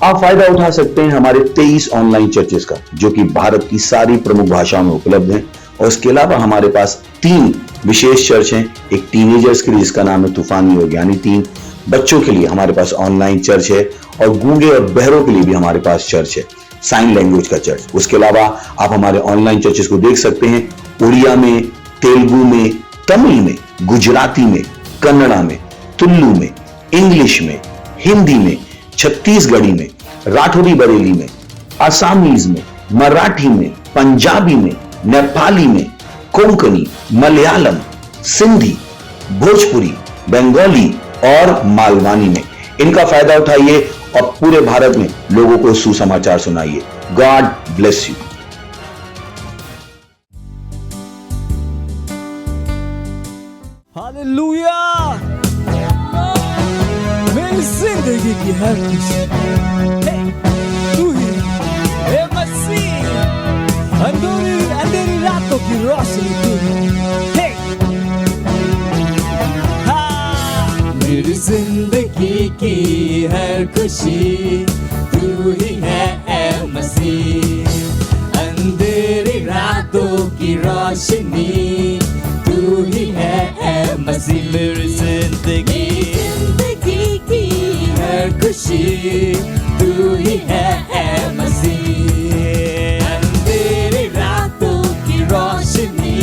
आप फायदा उठा सकते हैं हमारे 23 ऑनलाइन चर्चेस का, जो कि भारत की सारी प्रमुख भाषाओं में उपलब्ध हैं। और इसके अलावा हमारे पास 3 विशेष चर्च हैं। एक टीनेजर्स के लिए जिसका नाम है तूफानी योग यानी 3, बच्चों के लिए हमारे पास ऑनलाइन चर्च है, और गूंगे और बहरों के लिए भी हमारे पास चर्च है, साइन लैंग्वेज का चर्च। उसके अलावा आप हमारे ऑनलाइन चर्चेस को देख सकते हैं उड़िया में, तेलुगु में, तमिल में, गुजराती में, कन्नड़ा में, तुलु में, इंग्लिश में, हिंदी में, छत्तीसगढ़ी में, राठौरी बरेली में, आसामीज में, मराठी में, पंजाबी में, नेपाली में, कोंकणी, मलयालम, सिंधी, भोजपुरी, बंगाली और मालवानी में। इनका फायदा उठाइए और पूरे भारत में लोगों को सुसमाचार सुनाइए। God bless you. हालेलुया। मेरी जिंदगी की हर खुशी तू ही है मसीह, अंधेरी रातों की रोशनी तू ही। मेरी जिंदगी की हर खुशी तू ही है ऐ मसीह, अंधेरी रातों की रोशनी तू ही है ऐ मसीह। मेरी जिंदगी की हर खुशी तू ही है ऐ मसीह, अंधेरी रातों की रोशनी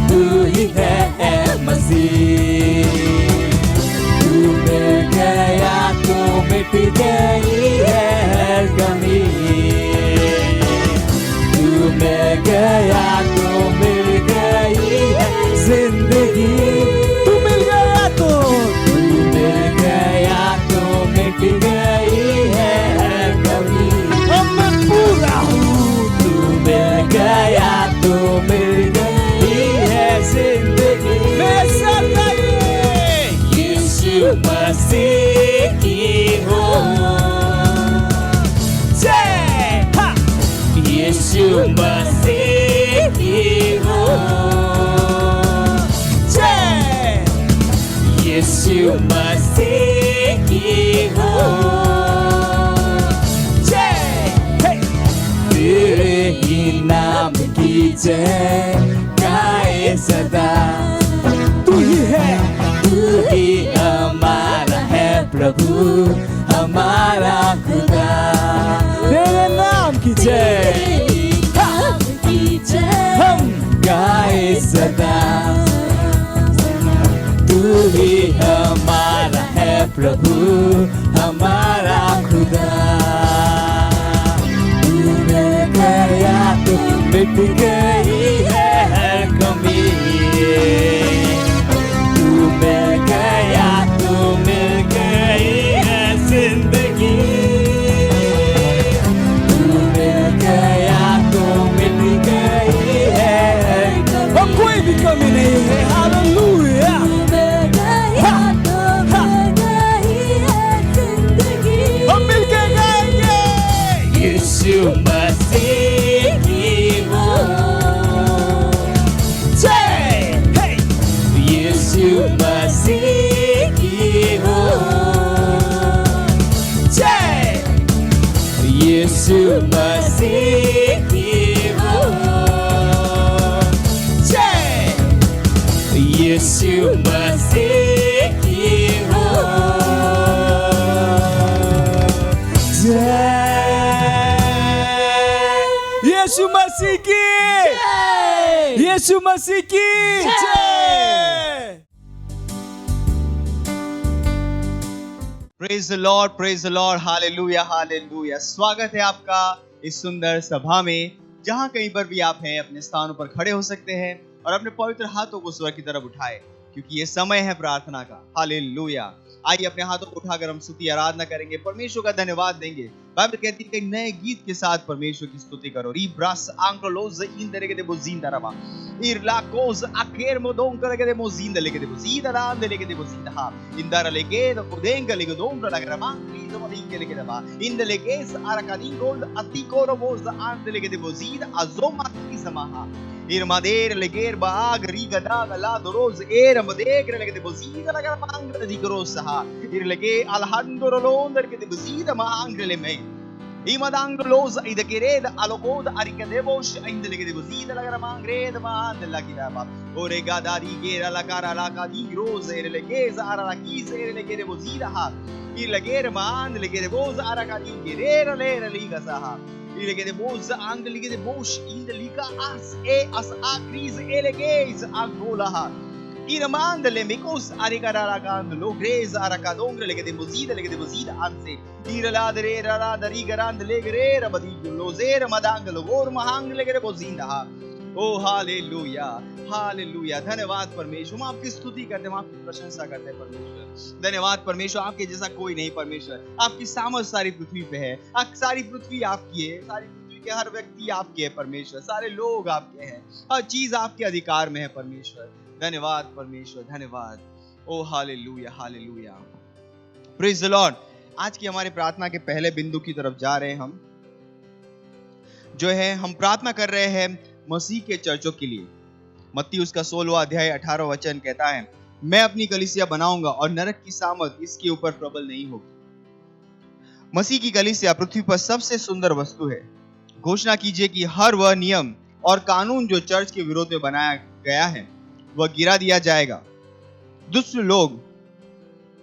तू ही है ऐ मसीह। तू मिल गया तो मिट गई है हर कमी, तू मिल गया तो मिल गई है जिंदगी। तू मिल गया तो मिट गई है हर कमी। अब मैं पूरा हूँ। तू मिल गया तो मिल गई है जिंदगी। मैं सदा यीशु मसीह की हूँ। जय हा। यीशु मसीह की हूँ। जय यीशु मसीह की हूँ। जय तेरे ही नाम की जय गाए सदा। तू ही है, तू ही हमारा है प्रभु, हमारा खुदा। तेरे नाम की जय, हम गाए सदा। तू ही हमारा है प्रभु, हमारा खुदा। तू मिल गया तो मिट गई है हर कमी, तू मिल गया तो मिल गई है जिंदगी। तू मिल गया तो मिट गई है, अब कोई भी कमी नहीं है। हालेलुया। यीशु मसीह की हूँ। जय यीशु मसीह की हूँ। जय यीशु मसीह की हूँ। जय यीशु मसीह की हूँ। जय यीशु मसीह की, यीशु मसीह की जय। Praise the Lord, praise the Lord, hallelujah, hallelujah. स्वागत है आपका इस सुंदर सभा में। जहां कहीं पर भी आप हैं, अपने स्थानों पर खड़े हो सकते हैं और अपने पवित्र हाथों को स्वर्ग की तरफ उठाए, क्योंकि ये समय है प्रार्थना का। हालेलुया। आइए अपने हाथों को उठाकर हम स्तुति आराधना करेंगे, परमेश्वर का धन्यवाद देंगे बाइबल कहती है कि नए गीत के साथ परमेश्वर की स्तुति करो। रिब्रास आंग्लोज इंदरे के बोजिंदा रवा इरलाकोज अकेर मोदों करके दे मोजिंदा लेके दे बोजिंदा राम दे लेके दे बोजिंदा हा इंदरा लेके द कोदेंगा लेके दोंगा लगा मांगली तो मदींगे लेके दबा इंद लेके आरकादीन गोल अतिको रोबोज आंद लेके दे बोजिंदा अजोमा की समाहा इरमादेर लेकेर बाग रीगदा गला दोरोज एर मदेगर लेके दे बोजिंदा लगा मांगले दिगरोस हा इर लेके अलहंदो रोलोंदर के दे बोजिंदा मांगले में Imadanglos idekered alokod arikadebos indelegedebos idelagra mangred mandelakidaba orega dari gera la cara la cadigros erelegeza arakiz erelegedebos idaha ilegere mandelegedebos arakadigera lera ligasaha ilegedebos andelegedebos indelika as a crise elegez angolaha Iramandele mikos arigararagand logres arakadongre legede bozida anse iraladere raladari garand legere rabadi lozer madang logor mahang legere bozinda ha O hallelujah hallelujah. धन्यवाद परमेश्वर, हम आपकी स्तुति करते हैं, हम आपकी प्रशंसा करते हैं परमेश्वर। धन्यवाद परमेश्वर, आपके जैसा कोई नहीं परमेश्वर। आपकी सामर्थ सारी पृथ्वी पे है, सारी पृथ्वी आपकी है, सारी पृथ्वी के हर व्यक्ति आपके है परमेश्वर, सारे लोग आपके हैं, हर चीज आपके अधिकार में है परमेश्वर। धन्यवाद परमेश्वर, धन्यवाद। Oh hallelujah hallelujah, praise the Lord. आज की हमारे प्रार्थना के पहले बिंदु की तरफ जा रहे हैं। हम जो है हम प्रार्थना कर रहे हैं मसीह के चर्चों के लिए। मत्ती उसका 16वां अध्याय 18वां वचन कहता है, मैं अपनी कलीसिया बनाऊंगा और नरक की सामर्थ इसके ऊपर प्रबल नहीं होगी। मसीह की कलीसिया पृथ्वी पर सबसे सुंदर वस्तु है। घोषणा कीजिए कि हर वह नियम और कानून जो चर्च के विरोध में बनाया गया है वह गिरा दिया जाएगा। दुष्ट लोग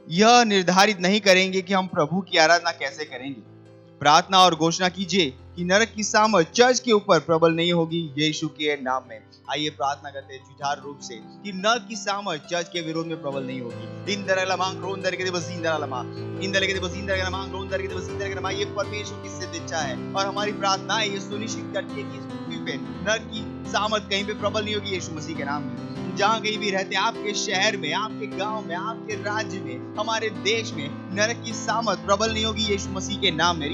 यह निर्धारित नहीं करेंगे कि हम प्रभु की आराधना कैसे करेंगे। प्रार्थना और घोषणा कीजिए कि नरक की सामर्थ चर्च के ऊपर प्रबल नहीं होगी यीशु के नाम में। आइए प्रार्थना करते हैं जुझार रूप से कि नरक की सामर्थ चर्च के विरोध में प्रबल नहीं होगी। ये परमेश्वर की सिद्ध इच्छा है और हमारी प्रार्थना है ये सुनिश्चित करती है कि इस पृथ्वी पे नरक की सामर्थ कहीं पे प्रबल नहीं होगी यीशु मसीह के नाम में। जहाँ कहीं भी रहते हैं, आपके शहर में, आपके गांव में, आपके राज्य में, हमारे देश में नरक की सामर्थ प्रबल नहीं होगी यीशु मसीह के नाम में।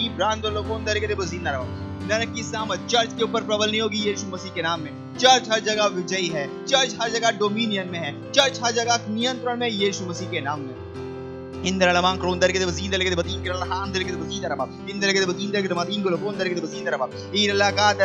नरक की सामर्थ चर्च के ऊपर प्रबल नहीं होगी यीशु मसीह के नाम में। चर्च हर जगह विजयी है, चर्च हर जगह डोमिनियन में है, चर्च हर जगह नियंत्रण में यीशु मसीह के नाम में। Indra kronda ke bazindra ke bazin ke handre ke bazindra ba indra ke bazindra ke madin ko kronda ke bazindra ba ira laga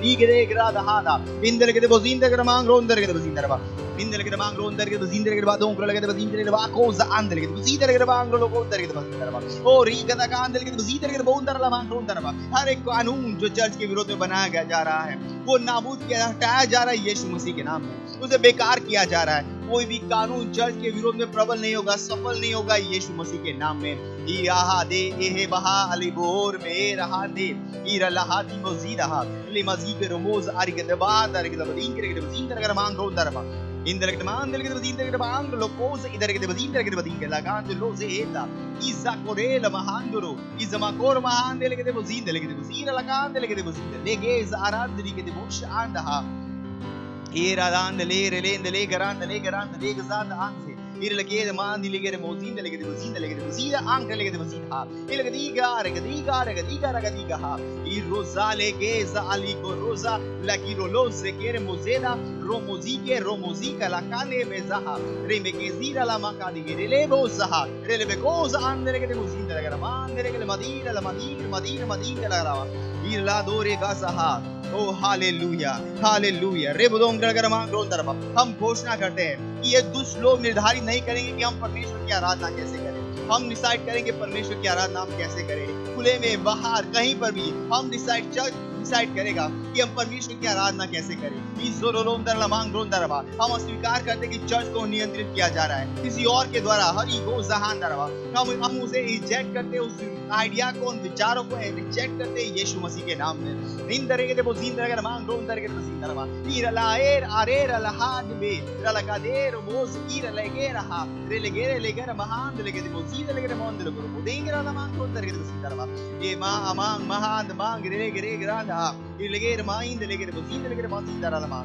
ligre grada hada indra ke bazindra ke mang kronda ke bazindra ba indra ke mang kronda ke bazindra ke badon ko ke bazindra ke ba cosa andre ke bazindra ke mang lo kronda ke bazindra ba o riga da andre ke bazindra ke bondar la mang kronda ba हर एक कानून जो church के विरोध में बनाया जा रहा है वो नाबूद किया हटाया जा रहा है यीशु मसीह के नाम में, उसे बेकार किया जा रहा है। कोई भी कानून चर्च के विरोध में प्रबल नहीं होगा, सफल नहीं होगा यीशु मसीह के नाम में। इहा दे एहे बहा अलीबोर में रहा दे इरा लहा दी मजीदहा ले मजीद रोमोज आरिके दबाद आरिके दबदीन के दबदीन कर मांग रो दरबा इंदर के मान दिल के दबदीन के मांग लोकोस इधर के दबदीन के दबदीन के लगा तो लोजे एता इजा कोरेल महांदरो इजमा कोर महान दिल के दबदीन के दबदीन लगा दिल के दबदीन लेगे आराध दिल के दबोश आंदहा Iradan le garan le gazad anse irlege de man dilige de mozin de lege de mozin anke lege de mozin ha ilege diga ha iroza lege za ali ko roza la kirolos rekere mozeda romozika la kane mezaha remeke zira la makadi le bozaha rele bekoza andere de mozin de lege man de lege madina la rawa irla dore gazaha ओ hallelujah hallelujah रे बुदों हम घोषणा करते हैं कि ये दुष्ट लोग निर्धारित नहीं करेंगे कि हम परमेश्वर की आराधना कैसे करें। हम डिसाइड करेंगे परमेश्वर की आराधना हम कैसे करें, खुले में बाहर कहीं पर भी हम डिसाइड करेगा कि हम परमेश्वर की आराधना कैसे करें। हम स्वीकार करते कि चर्च को नियंत्रित किया जा रहा है किसी और के द्वारा, हरी गो जहान दरवा हम उसे रिजेक्ट करते, उस आइडिया को, उन विचारों को रिजेक्ट करते यीशु मसीह के नाम में। इन तरह के बोजिंदर अगर मांग रो तरह के बोजिंदरवा इरलाएर अरेर लहाद में रलकादेर मोज इरलेगे रहा रेलेगे लेगर महान लेगे बोजिंदर लेगे मोंद लेगे बोदेंगे रला मांग रो तरह के बोजिंदरवा ये मा अमांग महान मांग रेलेगे ग्रांडा इरलेगे माइंद लेगे बोजिंदर लेगे बोजिंदर लमा।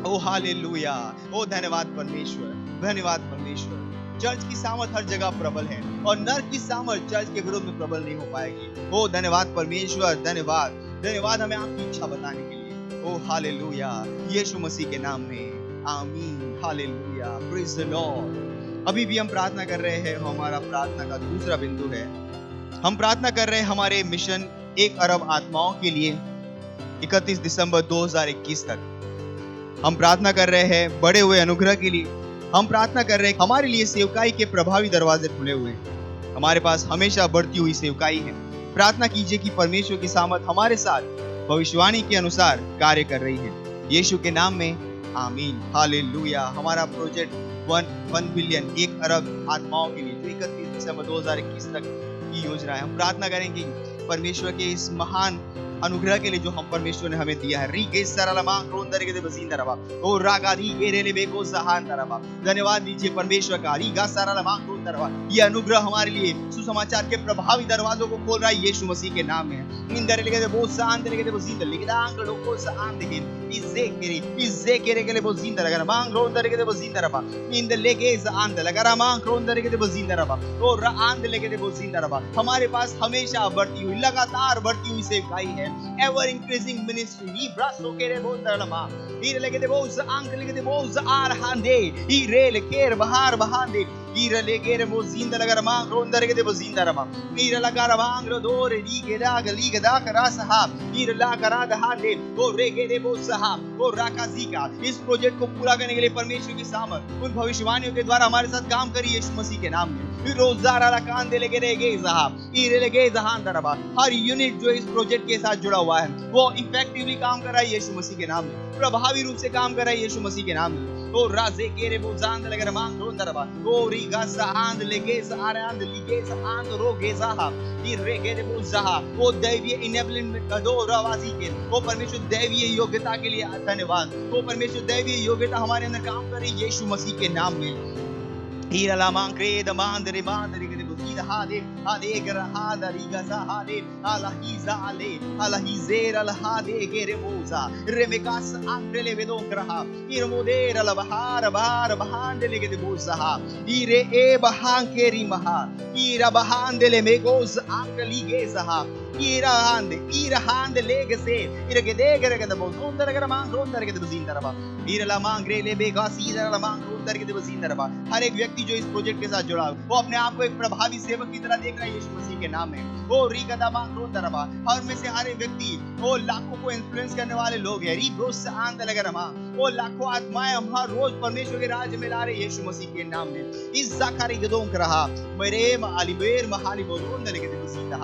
ओ हालेलुया, ओ धन्यवाद परमेश्वर, धन्यवाद परमेश्वर। चर्च की सामर्थ हर जगह प्रबल है और नर की सामर्थ चर्च के विरोध में प्रबल नहीं हो पाएगी। ओ धन्यवाद परमेश्वर, धन्यवाद, धन्यवाद हमें आपकी इच्छा बताने के लिए। ओ हालेलुया, यीशु मसीह के नाम में आमीन, हालेलुया, प्रेज द लॉर्ड। अभी भी हम प्रार्थना कर रहे हैं, हमारा प्रार्थना का दूसरा बिंदु है, हम प्रार्थना कर रहे हैं हमारे मिशन 1 अरब आत्माओं के लिए 31 दिसंबर 2021 तक। हम प्रार्थना कर रहे हैं बड़े हुए अनुग्रह के लिए। हम प्रार्थना कर रहे हैं हमारे लिए सेवकाई के प्रभावी दरवाजे खुले हुए हैं। हमारे पास हमेशा बढ़ती हुई सेवकाई है। प्रार्थना कीजिए कि परमेश्वर की सामर्थ हमारे साथ भविष्यवाणी के अनुसार कार्य कर रही है, यीशु के नाम में आमीन, हालेलुया। हमारा प्रोजेक्ट 1 बिलियन 1 अरब आत्माओं के लिए जो 31 दिसंबर 2021 तक की योजना है, हम प्रार्थना करेंगे परमेश्वर के इस महान अनुग्रह के लिए जो हम परमेश्वर ने हमें दिया है। धन्यवाद दीजिए परमेश्वर का। ये अनुग्रह हमारे लिए सुसमाचार के प्रभावी दरवाजों को खोल रहा है, यीशु मसीह के नाम में। हमारे पास हमेशा बढ़ती हुई, लगातार बढ़ती हुई सेवकाई है, ever increasing ministry. Ibraso kere bondarama. Ire lege de boz ank lege de boz arhande. Ire leker bahar bahande. Ire legere mozinda lagar mang ronda lege de bozinda rama. Ire lagar mang rodore lige da liga da karasaha. Ire la karada hande. O rege de bozaha. O rakazika. इस project को पूरा करने के लिए परमेश्वर की सामर्थ उन भविष्यवाणियों के द्वारा हमारे साथ काम करी यीशु मसीह के नाम में। हर यूनिट जो इस प्रोजेक्ट के साथ जुड़ा हुआ है वो इफेक्टिवली काम कर रहा है यीशु मसीह के नाम में, प्रभावी रूप से काम कर रहा है यीशु मसीह के नाम में। तो राजे केरे बुजांद लगर मांग रोंदरबा ओ रिगासा आंद लेगेस आरांद लिगेस आंद रोगेसा ई रेगेरे बुजाहा ओ दैवीय इनेबलिंग दो रवाजी के वो परमेश्वर दैवीय योग्यता के लिए धन्यवाद। वो परमेश्वर दैवीय योग्यता हमारे अंदर काम कर रही है यीशु मसीह के नाम में। Ira la mancreda mandere mandere che devo dire hade gra hada riga sa hade ala hiza ale ala hizera la hade che remosa remekas andele vedon graha ir modera la bahar bahandele che devo sa ire e bahanke rimaha ira bahandele megos anche ligesa ira hande legese ira che degere che devo sondere che mang sondere che devo zindara ba ira la mangre le bega सीरा la mang sondere che devo zindara ba। हर एक व्यक्ति जो इस project के साथ जुड़ा है वो अपने आप को एक प्रभावी सेवक की तरह देख रहा है यीशु मसीह के नाम में। वो रीगदा मांग रोंदरबा और में से हर एक व्यक्ति वो लाखों को इन्फ्लुएंस करने वाले लोग हैं। रीब्रोस आंद लगरमा वो लाखों आत्माएं हम हर रोज परमेश्वर के राज्य में ला रहे यीशु मसीह के नाम में। इस जाकारी गदों रहा मेरे अलीबेर महाली बोलोंद लेके दिवसीता।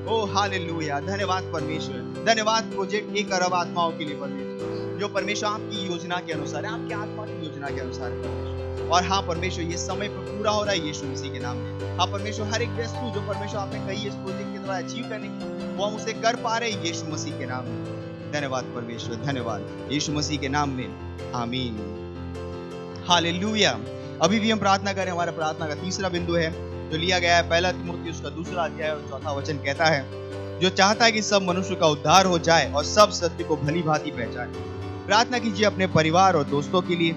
ओ हालेलुया, धन्यवाद परमेश्वर, धन्यवाद प्रोजेक्ट 1 अरब आत्माओं के लिए परमेश्वर, जो परमेश्वर आपकी योजना के अनुसार है, आपकी आत्मा की योजना के अनुसार है परमेश्वर। और हाँ परमेश्वर ये समय पर पूरा हो रहा है यीशु मसीह के नाम में। हाँ परमेश्वर हर एक वस्तु जो परमेश्वर आपने कही इस प्रोजेक्ट के द्वारा अचीव करने की वो हम उसे कर पा रहे हैं यीशु मसीह के नाम में। धन्यवाद परमेश्वर, धन्यवाद यीशु मसीह के नाम में आमीन, हालेलुया। अभी भी हम प्रार्थना करें। हमारा प्रार्थना का तीसरा बिंदु है जो लिया गया है 1 तीमुथियुस का 2 अध्याय और 4वां वचन कहता है, जो चाहता है कि सब मनुष्य का उद्धार हो जाए और सब सत्य को भली भांति पहचाने। प्रार्थना कीजिए अपने परिवार और दोस्तों के लिए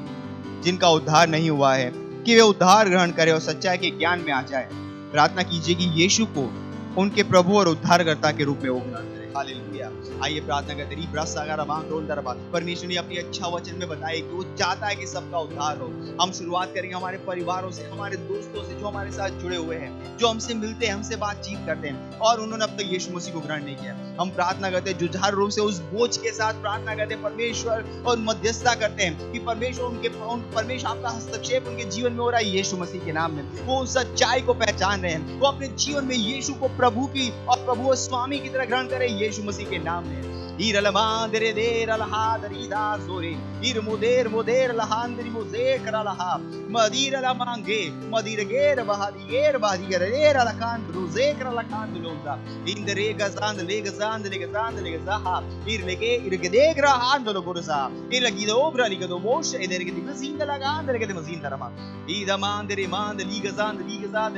जिनका उद्धार नहीं हुआ है कि वे उद्धार ग्रहण करें और सच्चाई के ज्ञान में आ जाए। प्रार्थना कीजिए कि यीशु को उनके प्रभु और उद्धारकर्ता के रूप में वो ग्रहण करें। हालेलुया। आइए प्रार्थना करते हैं। परमेश्वर ने अपनी अच्छा वचन में बताया कि वो चाहता है कि सबका उद्धार हो। हम शुरुआत करेंगे हमारे परिवारों से, हमारे दोस्तों से जो हमारे साथ जुड़े हुए हैं, जो हमसे मिलते हैं, हमसे बातचीत करते हैं और उन्होंने अब तक यीशु मसीह को ग्रहण नहीं किया। हम प्रार्थना करते हैं जुझारू रूप से उस बोझ के साथ प्रार्थना करते हैं परमेश्वर और मध्यस्थता करते हैं कि परमेश्वर आपका हस्तक्षेप उनके जीवन में हो रहा है यीशु मसीह के नाम में। वो उस सच्चाई को पहचान रहे हैं, वो अपने जीवन में यीशु को प्रभु की और प्रभु और स्वामी की तरह ग्रहण करें यीशु मसीह के नाम में। Iralamadere der alhadri da zore moder lahandri moze kralaha madira la mange madira ger bahadiger la kan ruze krala kan londa indere gazand legazaha irgede gra handolo gorza ilagido obra ligado mosh ederge dizinda la gandere de mazinda rama ida mandere mand ligazand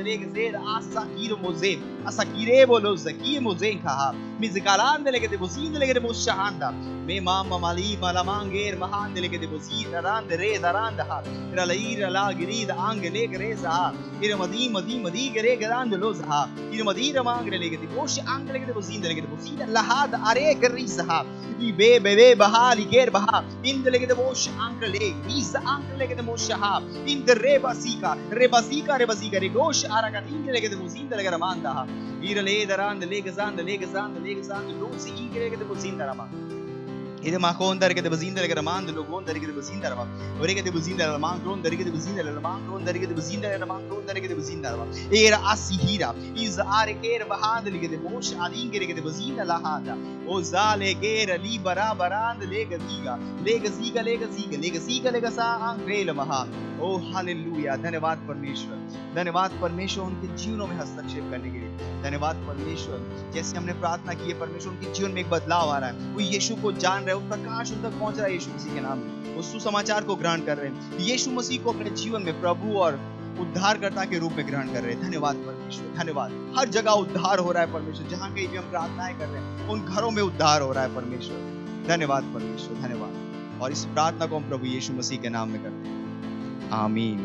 legazer asakir moze asakire bolo zaki moze kha mizgaland lege de mozinda lege de shahanda me mama mali malamangir mahan dele ke de bozid rand re darand ha ira la girida angele greza ira madi madi madi gere grand lozha ira madi ramangre le ke de bosh angele ke de bozid dele ke de bozid lahad are geriza be be bahali ger baha indele ke de bosh angele is angele ke de mosha in de rebasika re gosh araga indele ke de bozid dele ke ramanda ira le darand le gazand luzi igre ke de bozid rama ida ma konda ke de bozid dele ke ramand logon dele ke de bozid rama ore ke de bozid rama kron dele ke de bozid rama kron dele ke de bozid rama kron dele ke de bozid rama era asihira iz are ker bahad le ke de mosh adingre ke de bozid lahada o zale ger li barabarand le gaziga sa angel maha O hallelujah धन्यवाद परमेश्वर उनके जीवनों में हस्तक्षेप करने के लिए धन्यवाद परमेश्वर जैसे हमने प्रार्थना की है परमेश्वर उनके जीवन में एक बदलाव आ रहा है वो यीशु को जान रहे हैं वो प्रकाश उन तक पहुंच रहा है यीशु मसीह के नाम में वो सुसमाचार को ग्रहण कर रहे हैं यीशु मसीह को अपने जीवन में प्रभु और उद्धारकर्ता के रूप में ग्रहण कर रहे हैं धन्यवाद परमेश्वर धन्यवाद हर जगह उद्धार हो रहा है परमेश्वर जहां कहीं भी हम प्रार्थनाएं कर रहे हैं उन घरों में उद्धार हो रहा है परमेश्वर धन्यवाद परमेश्वर धन्यवाद और इस प्रार्थना को हम प्रभु यीशु मसीह के नाम में करते हैं आमीन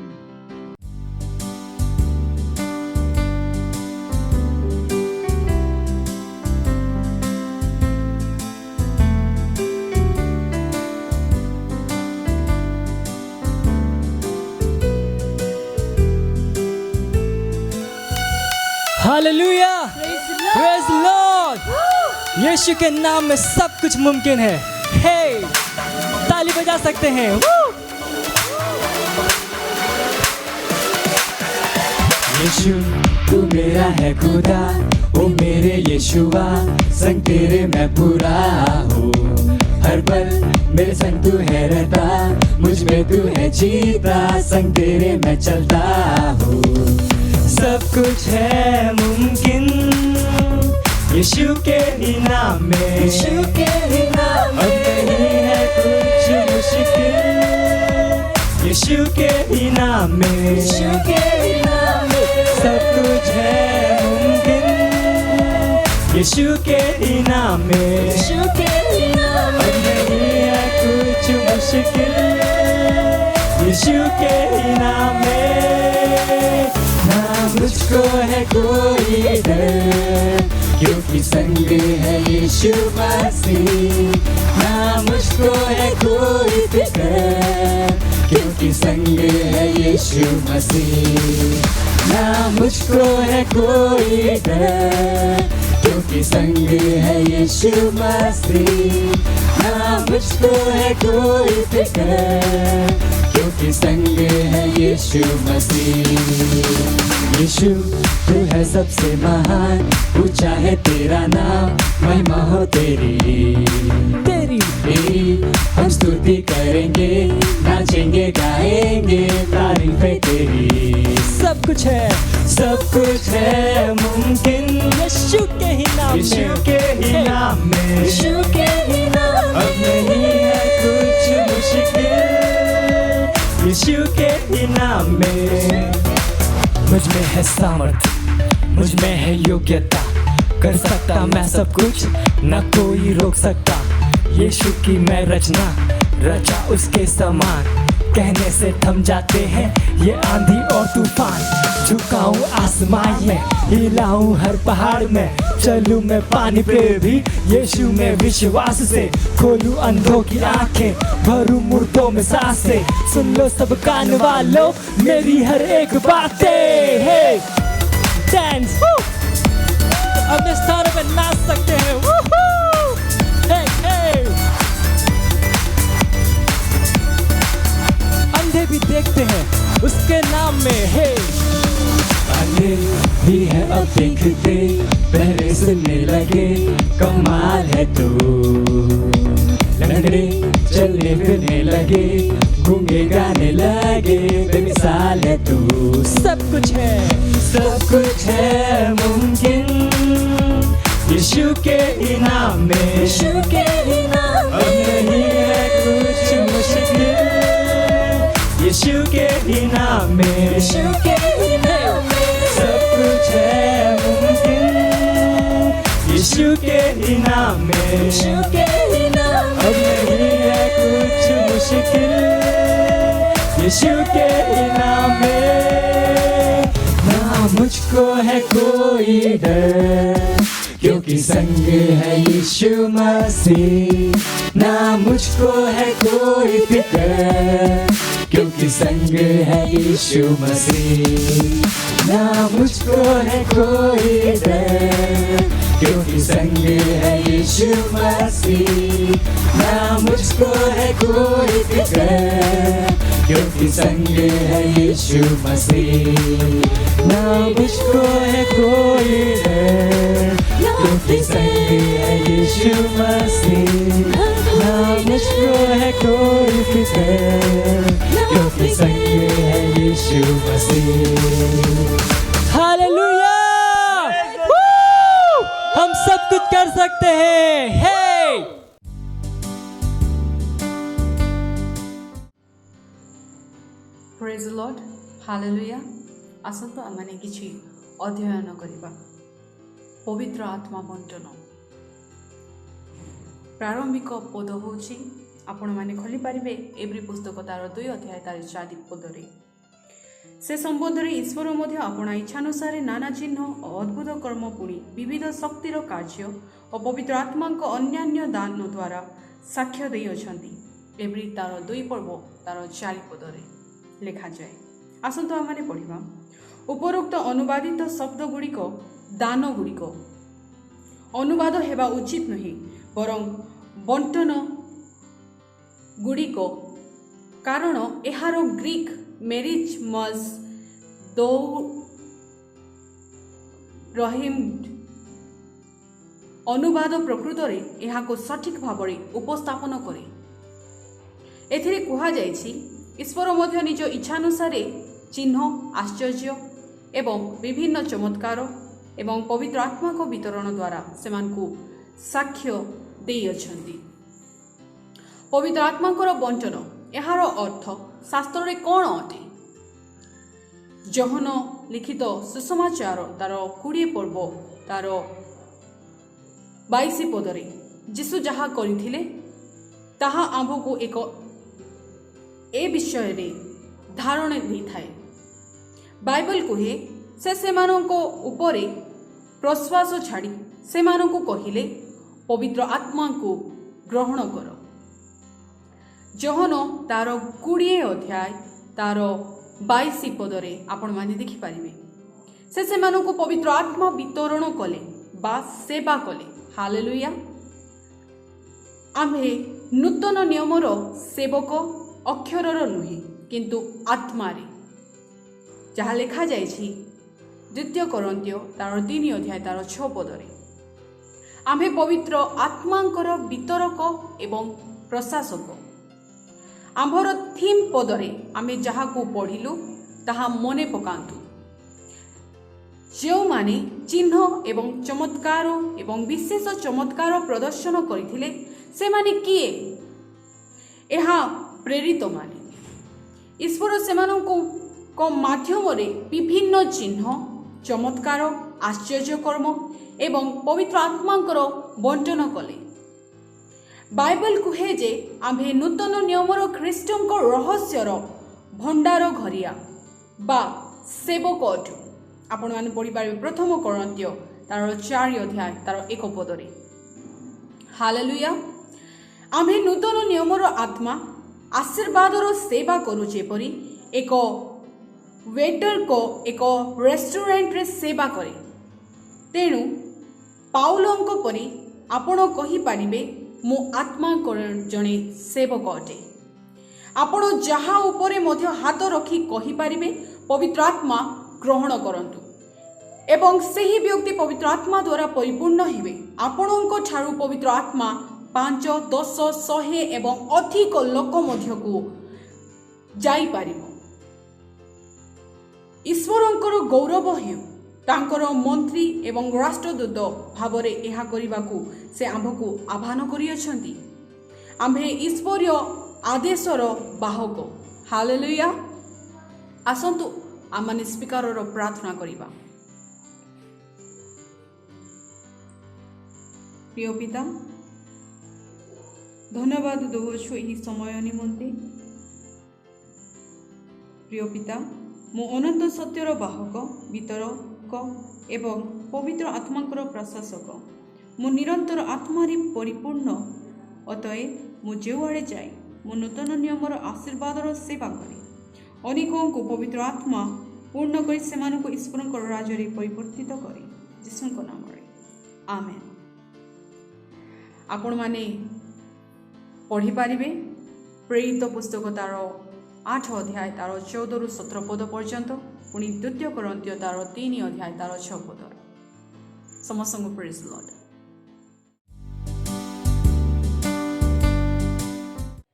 हालेलुया प्रेज लॉर्ड यीशु के नाम में सब कुछ मुमकिन है हे ताली बजा सकते हैं यीशु तू मेरा है खुदा ओ मेरे यीशुआ संग तेरे मैं पूरा हूँ हर पल मेरे संग तू है रहता मुझ में तू है जीता संग तेरे मैं चलता हूँ सब कुछ है मुमकिन यीशु के ही नाम में यीशु के ही नाम में नहीं है कुछ मुश्किल यीशु के ही नाम में यीशु के ही नाम में सब कुछ है मुमकिन यीशु के ही नाम में यीशु के ही नाम में नहीं है कुछ मुश्किल यीशु के ही नाम में ना मुझको है कोई डर क्योंकि संग है यीशु मसीह ना मुझको है कोई फिक्र क्योंकि संग है यीशु मसीह ना मुझको है कोई डर क्योंकि संग है यीशु मसीह ना मुझको है कोई फिक्र क्योंकि संग है यीशु मसीह यीशु तू है सबसे महान ऊंचा है तेरा नाम महिमा हो तेरी हम स्तुति करेंगे नाचेंगे गाएंगे तारीफें तेरी सब कुछ है मुमकिन यीशु के ही नाम में यीशु के ही नाम में यीशु के ही नाम में अब नहीं है कुछ मुश्किल यीशु के ही नाम में मुझ में है सामर्थ मुझ में है योग्यता कर सकता मैं सब कुछ न कोई रोक सकता यीशु की मैं रचना रचा उसके समान कहने से थम जाते हैं ये आंधी और तूफान झुकाऊं आसमान में हिलाऊं हर पहाड़ में चलूं मैं पानी पे भी यीशु में विश्वास से खोलूं अंधों की आंखें भरूं मुर्दों में सांसें सुन लो सब कान वालों मेरी हर एक बातें डांस अपने स्थानों पे नाच सकते हैं अंधे भी देखते हैं उसके नाम में अंधे भी है अब देखते पहले सुनने लगे कमाल है तू लंगड़े चलने फिरने लगे गूंगे गाने लगे बेमिसाल है तू सब कुछ है मुमकिन यीशु के ही नाम में यीशु के ही नाम में अब नहीं है कुछ मुश्किल यीशु के ही नाम में यीशु के ही नाम में सब कुछ है मुमकिन यीशु के ही नाम में, यीशु के ही नाम अब नहीं है कुछ मुश्किल, यीशु के ही नाम में। ना मुझको है कोई डर, क्योंकि संग है यीशु मसीह। ना मुझको है कोई फिक्र, क्योंकि संग है यीशु मसीह। ना मुझको है कोई डर, क्योंकि संग है यीशु मसीह। ना मुझको है कोई फिक्र, क्योंकि संग है यीशु मसीह। ना मुझको है कोई डर, क्योंकि संग है यीशु मसीह। ना मुझको है कोई फिक्र, क्योंकि संग है यीशु मसीह। हालेलुया! हम सब कुछ कर सकते हैं। हे! Praise the Lord, hallelujah. आसंतु आमने किछि अध्ययन करिबा पवित्र आत्मा बंटन। प्रारंभिक पद होछि आपण माने खोली पारिबे एब्री पुस्तक तार 2 अध्याय तार 4 पद रे। से संबंध रे ईश्वर मध्य आपण इच्छानुसार नाना चिन्ह और अद्भुत कर्म पुणी विविध शक्तिर कार्य और पवित्र आत्मा को अन्यान्य दान द्वारा साक्ष्य दे अछंती। एब्री तार 2 पर्व तार 4 पद रे लेखा जाए। आसंतु आमने पढ़िबा उपरोक्त अनुवादित शब्द गुड़िक दान गुड़िक अनुवाद हेबा उचित नहीं, बरं बंटन गुड़िक, कारण एहार ग्रीक मेरिज मज दो रहीम अनुवाद प्रकृत में यहाँ को सठिक भाव उपस्थापन करे। एथिरे कुहा जायछि ईश्वर मध्य निज इच्छानुसार चिन्ह, आश्चर्य एवं विभिन्न चमत्कार एवं पवित्र आत्मा को वितरण द्वारा सेमानकु साक्ष्य देई अछंती। पवित्र आत्मा को बंटन यार अर्थ शास्त्र रे कौन अटे? जहन लिखित सुसमाचार तार 20 पर्व तार 22 पदरे जीशु जहा करथिले ताहा आम्भको एक ए विषय रे धारणा नहीं थाए। बाइबल कहे से सेमानंको उपरे प्रश्वास छाड़ी सेमानंको कहिले पवित्र आत्मा को ग्रहण कर। जहन तार 20 अध्याय तार 22 पदरे आपण माने देखि पारिबे से सेमानंको पवित्र आत्मा वितरण कले बा सेवा कले। हालेलुया! आम्भे नूतन नियमर सेवक अक्षरर नुहे किंतु आत्मारे, जहाँ लेखा जाइछि 2 कोरिन्थियो तार 3 अध्याय तार 6 पदरे। आम्भे पवित्र आत्मांकर वितरक एवं प्रशासक। आम्भर थीम पदरे आमे जहाँ को पढ़िलु ताहा मने पकांतु। जो माने चिन्ह एवं चमत्कार एवं विशेष चमत्कार प्रदर्शन करथिले से माने किए? एहा प्रेरित माने। ईश्वर सेमानंको माध्यम रे विभिन्न चिन्ह, चमत्कार, आश्चर्य कर्म एवं पवित्र आत्मांकर बंटन कले। बाइबल कहे जे आम्भे नूतन नियमर ख्रीष्टंको रहस्यर भंडार घरिया बा सेवक अटु। आपण माने पढ़ी पारिबे 1 कोरिन्थियो तार 4 अध्याय तार 1 पदरे। हालेलुया! आम्भे नूतन नियमर आत्मा आशीर्वादर सेवा करू जेपरी एक वेटर को एक रेस्टोरेंट रे सेवा करे। तेणु पाउलंको परी आपण कहि पारिबे मो आत्मा जणे सेवक अटे। आपण जहा उपरे मध्य हाथ रखी कहि पारिबे पवित्र आत्मा ग्रहण करंतु एवं सही व्यक्ति पवित्र आत्मा द्वारा परिपूर्ण हिबे। आपणको ठारू पवित्र आत्मा 5, 10, 100 एवं अधिक लोक मध्य को जाई पारिबो। ईश्वरंकर गौरव हेउ तांकर मंत्री एवं राष्ट्रदूत भावरे एहा करिबाकू से आम्भको आह्वान करि अछंती। आम्भे ईश्वरीय आदेशर बाहक। हालेलुया! आसंतु आमने स्पीकरर प्रार्थना करिबा। ପ୍ରିୟ ପିତା, ଧନ୍ୟବାଦ ଦେଉଛୁ ଏହି ସମୟ ନିମନ୍ତେ। ପ୍ରିୟ ପିତା, ମୁଁ ଅନନ୍ତ ସତ୍ୟର ବାହକ, ବିତରକ ଏବଂ ପବିତ୍ର ଆତ୍ମାଙ୍କର ପ୍ରଶାସକ। ମୁଁ ନିରନ୍ତର ଆତ୍ମାରେ ପରିପୂର୍ଣ୍ଣ, ଅତଏବ ମୁଁ ଯେଉଁଆଡ଼େ ଯାଏ ମୁଁ ନୂତନ ନିୟମର ଆଶୀର୍ବାଦର ସେବା କରେ। ଅନେକଙ୍କୁ ପବିତ୍ର ଆତ୍ମା ପୂର୍ଣ୍ଣ କରି ସେମାନଙ୍କୁ ଈଶ୍ୱରଙ୍କ ରାଜ୍ୟରେ ପରିବର୍ତ୍ତିତ କରେ। ଯୀଶୁଙ୍କ ନାମରେ ଆମେନ୍। ଆପଣମାନେ ପଢ଼ିପାରିବେ ପ୍ରେରିତ ପୁସ୍ତକ ତାର 8 ଅଧ୍ୟାୟ ତାର 14ରୁ 17 ପଦ ପର୍ଯ୍ୟନ୍ତ, ପୁଣି ଦ୍ୱିତୀୟ କରନ୍ତୀୟ ତାର 3 ଅଧ୍ୟାୟ ତାର 6 ପଦ। ସମସ୍ତଙ୍କୁ praise Lord.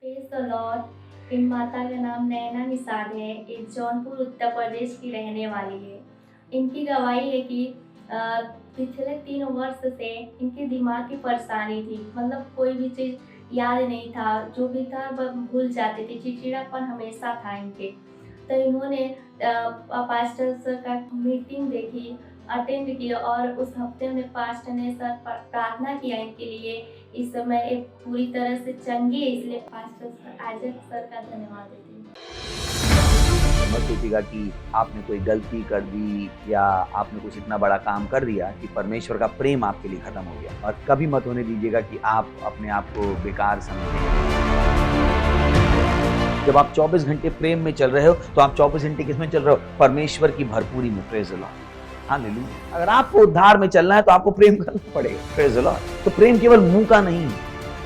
Praise the Lord. इन माता का नाम नैना निषाद है। ये जौनपुर उत्तर प्रदेश की रहने वाली है। इनकी गवाही है कि पिछले 3 वर्ष से इनके दिमाग की परेशानी थी, मतलब कोई भी चीज़ याद नहीं था, जो भी था भूल जाते थे, चिड़चिड़ापन हमेशा था इनके। तो इन्होंने पास्टर सर का मीटिंग देखी, अटेंड किया और उस हफ्ते में पास्टर ने सर प्रार्थना किया इनके लिए। इस समय एक पूरी तरह से चंगी है, इसलिए पास्टर आजक सर का धन्यवाद देती हूँ। मत सोचिएगा कि आपने कोई गलती कर दी या आपने कुछ इतना बड़ा काम कर दिया कि परमेश्वर का प्रेम आपके लिए खत्म हो गया, और कभी मत होने दीजिएगा कि आप अपने आप को बेकार समझें। जब आप 24 घंटे प्रेम में चल रहे हो तो आप 24 घंटे किस में चल रहे हो? परमेश्वर की भरपूरी में। Praise the Lord, hallelujah. अगर आपको उद्धार में चलना है तो आपको प्रेम करना पड़ेगा। Praise the Lord. तो प्रेम केवल मुंह का नहीं,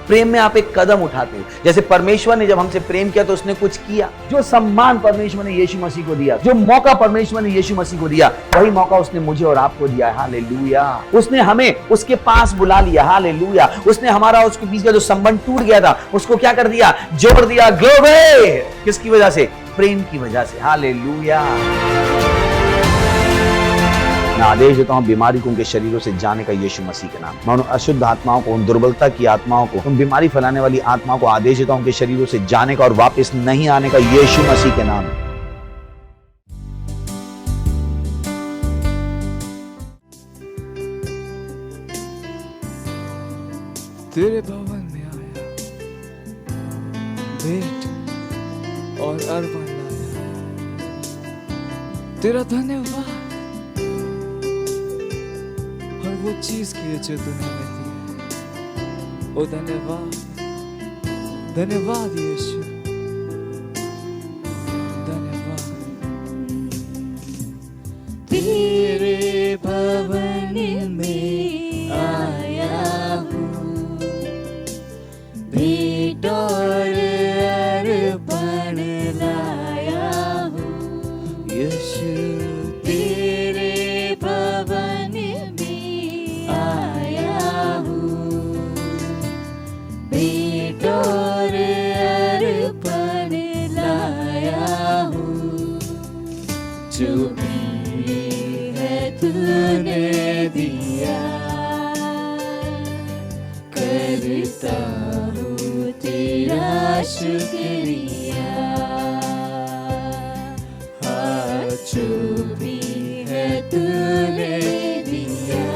प्रेम में आप एक कदम उठाते हो। जैसे परमेश्वर ने जब हमसे प्रेम किया तो उसने कुछ किया। जो सम्मान परमेश्वर ने यीशु मसीह को दिया, जो मौका परमेश्वर ने यीशु मसीह को दिया, वही मौका उसने मुझे और आपको दिया है। हालेलुया। उसने हमें उसके पास बुला लिया। हालेलुया। उसने हमारा उसके बीच का जो संबंध टूट गया था उसको क्या कर दिया? जोड़ दिया। ग्लोरी। किसकी वजह से? प्रेम की वजह से। हालेलुया। मैं आदेश देता हूं बीमारी को उनके शरीरों से जाने का यीशु मसीह के नाम। मैं उन अशुद्ध आत्माओं को, उन दुर्बलता की आत्माओं को, उन बीमारी फैलाने वाली आत्माओं को आदेश देता हूं उनके शरीरों से जाने का और वापस नहीं आने का यीशु मसीह के नाम। तेरे भवन में आया, भेंट और अर्पण लाया। तेरा धन्यवाद हर वो चीज के लिए जो तूने हमें दी है। ओ धन्यवाद, धन्यवाद यीशु, धन्यवाद। तेरे भवन में आया हूँ, भेंट और अर्पण लाया हूँ। यीशु तेरे भवन में आया हूँ, भेंट और अर्पण लाया हूँ। जो भी है तूने दिया, करता हूँ तेरा शुक्रिया। हाँ, जो भी है तूने दिया,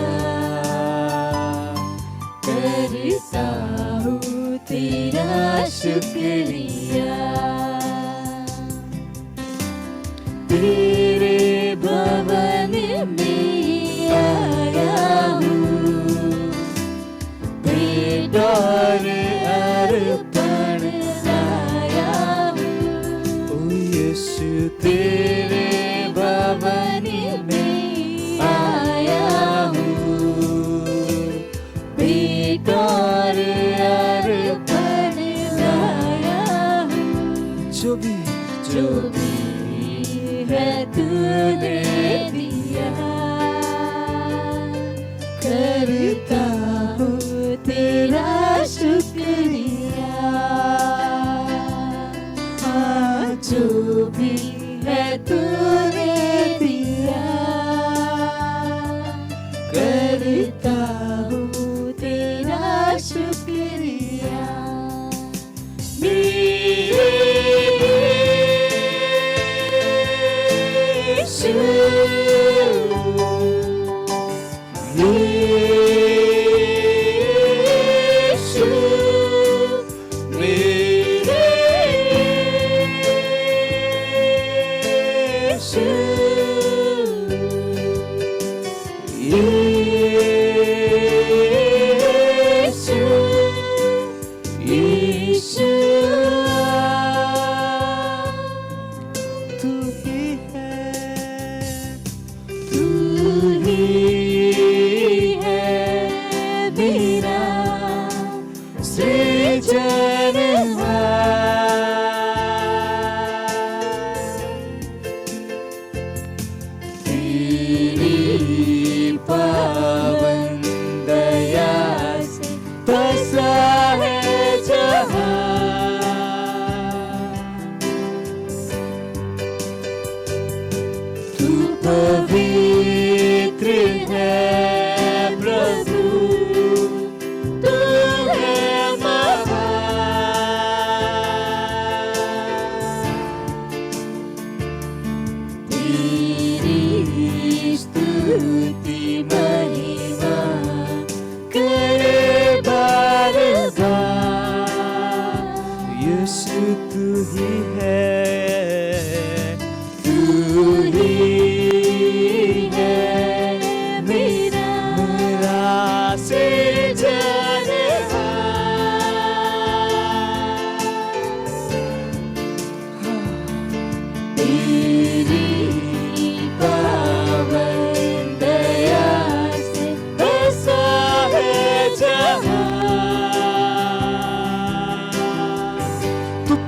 करता हूँ तेरा शुक्रिया। तेरे भवन में आया हूँ, भेंट और अर्पण लाया हूँ। ओ यीशु तेरे भवन में आया हूँ, भेंट और अर्पण लाया हूँ। जो भी है तूने दिया, करता हूँ तेरा शुक्रिया। हाँ, जो भी है तूने दिया, करता हूँ तेरा शुक्रिया। यीशु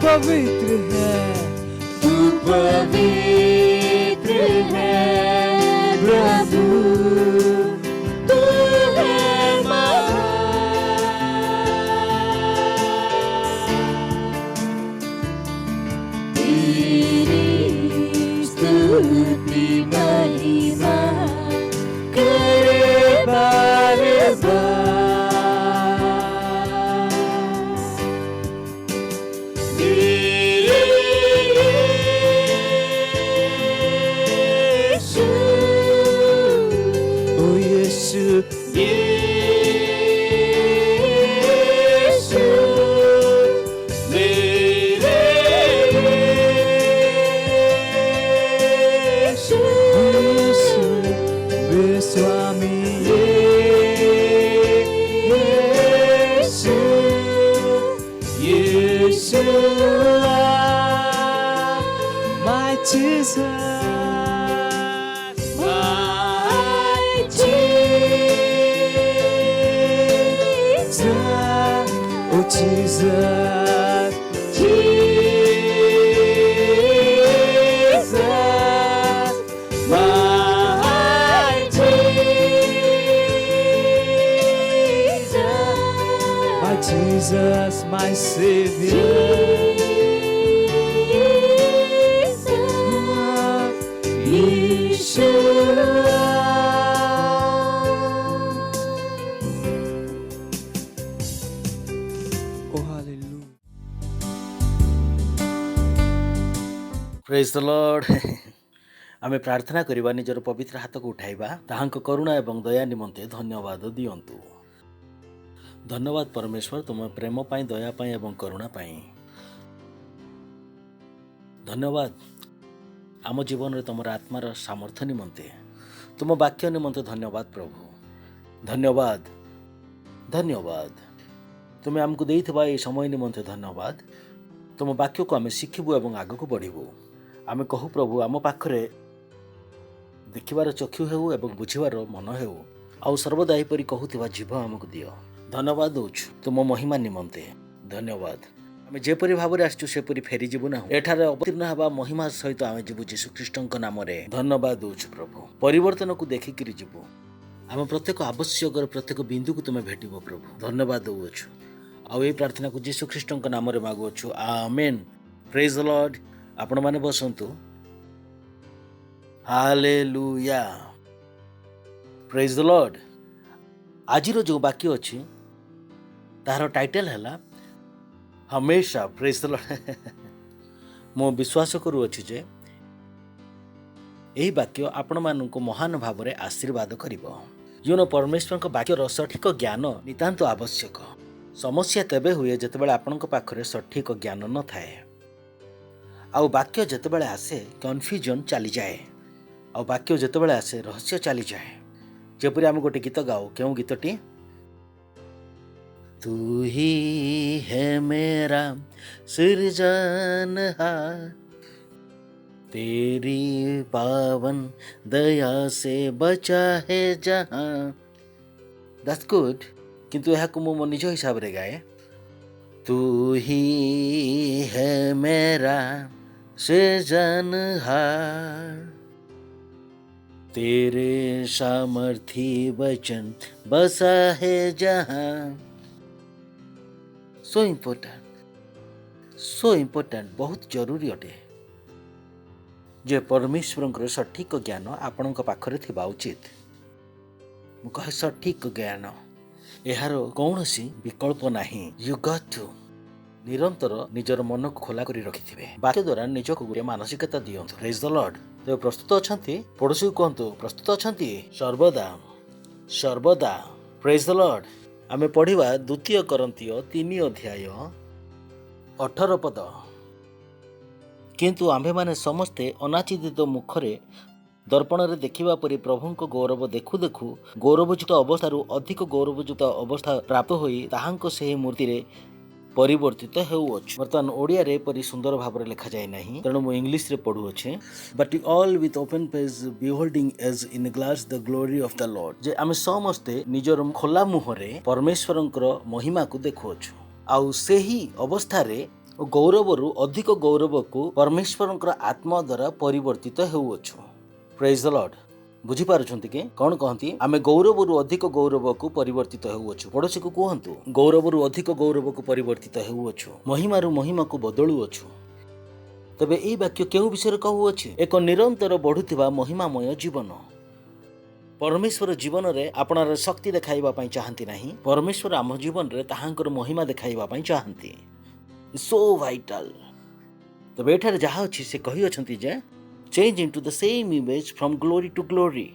पवित्र है, तू पवित्र है प्रभु, तू है महान। तेरी स्तुति महिमा करे बार बार। Jesus, my Savior. Praise the Lord. आमे प्रार्थना करिबा, निजर पवित्र हाथ को उठाइबा, ताहांक करुणा एवं दया निमंते धन्यवाद दियंतु। धन्यवाद परमेश्वर, तुम प्रेम पाई, दया पाई एवं करुणा पाई। धन्यवाद आम जीवन रे तुम आत्मार सामर्थ्य निमंते, तुम वाक्य निमंते धन्यवाद प्रभु। धन्यवाद धन्यवाद तुम आमको देइथिबा ए समय निमंते धन्यवाद। तुम वाक्य को आम शिखिबु एवं आगक बढ़िबु। आम कहू प्रभु, आम पाखरे देखिबार चक्षु हेउ एवं बुझिबार मन हेउ, आउ सर्वदा एपरि कहूथिबा जीव आमको दियो। धन्यवाद दउछु तुम महिमा निमंते। धन्यवाद आम जेपरि भावरे आसछु सेपरि फेरी जीवु ना, एठारे अवतीर्ण हेबा महिमा सहित आम जीवु यीशु ख्रीष्टଙ୍କ नामरे। धन्यवाद दउछु प्रभु। परिवर्तन को देखिकिरि जीवु, आम प्रत्येक आवश्यक प्रत्येक बिंदु को तुम भेटिबो प्रभु। धन्यवाद दउछु। आउ ए प्रार्थना को यीशु ख्रीष्टଙ୍କ नामरे मागुछु, आमेन। Praise the Lord. आपण माने बसंतु। हालेलुया। Praise the Lord. आजिर जो वाक्य अच्छी तार टाइटल है हमेशा। Praise the Lord. मो विश्वास करूँगी जे यही वाक्य आपण मानक महान भाव में आशीर्वाद करिबो। यूनो परमेश्वर वाक्यर सठिक ज्ञान नितांत आवश्यक। समस्या तेबे हुए जितेबाला आपण पाखरे सठिक ज्ञान न थाए। आउ वाक्य जेतेबेले आसे कन्फ्यूजन चली जाए आउ वाक्य जेतेबेले आसे रहस्य चली जाए जेपरि आम गोटे गीत गाओ केउ गीतटी तू ही है मेरा सृजनहार तेरी पावन दया से बचा है जहां दैट्स गुड किंतु यह को मो निज हिसाब रे गाए तू ही है मेरा सृजनहार तेरे सामर्थी वचन बसा है जहां सो इम्पोर्टेंट बहुत जरूरी अटे जे परमेश्वर सठिक ज्ञान आपण पाखरे थिबा उचित मु कहे सठिक ज्ञान यार कौन सी विकल्प नहीं यू गट टू निरंतर निजर मन को खोला करी रखिथिबे वाक्य द्वारा निजको गोटे मानसिकता दियंतु प्रेज द लॉर्ड तो प्रस्तुत अछंती पड़ोसी कहतु प्रस्तुत अछंती सर्वदा सर्वदा प्रेज द लॉर्ड आमे पढ़िबा द्वितीय करंतिय 3 अध्याय 18 पद किंतु आम्भे माने समस्ते अनाचिदित मुखरे दर्पण रे देखिबा परि प्रभुंक गौरव देखु देखु गौरवयुक्त अवस्था अधिक गौरवयुक्त अवस्था प्राप्त होई ताहांक सेही मूर्ति रे परिवर्तित हेउअछु वर्तमान ओडिया रे परि सुंदर भाव रे लिखा जाय नाही तेणु मु इंग्लिश रे पढु अछि but all with open face beholding as in glass the glory of the Lord जे आमे समस्ते निजर खोला मुहरे परमेश्वरंकर महिमा को देखुअछु आउ सेही अवस्था रे गौरवरु अधिक गौरव को परमेश्वरंकर आत्मा द्वारा परिवर्तित हेउअछु प्रेज द लॉर्ड बुझी पारुछंती के कौन कहती आमे गौरवरु अधिक गौरव को परिवर्तित हेउअछु पड़ोसी को कहंतु गौरवरु अधिक गौरव को परिवर्तित हेउअछु महिमारु महिमा को बदलुअछु तबे एई वाक्य केउ विषय कहउअछि एक निरंतर बढ़ुथिबा महिमामय जीवन परमेश्वर जीवन रे आपणार शक्ति देखाइबा पई चाहंती नाही परमेश्वर आम जीवन रे ताहांकर महिमा देखाइबा पई चाहंती सो वाइटल तबे एठारे जहा अछि से कहि अछंती जे change into the same image from glory to glory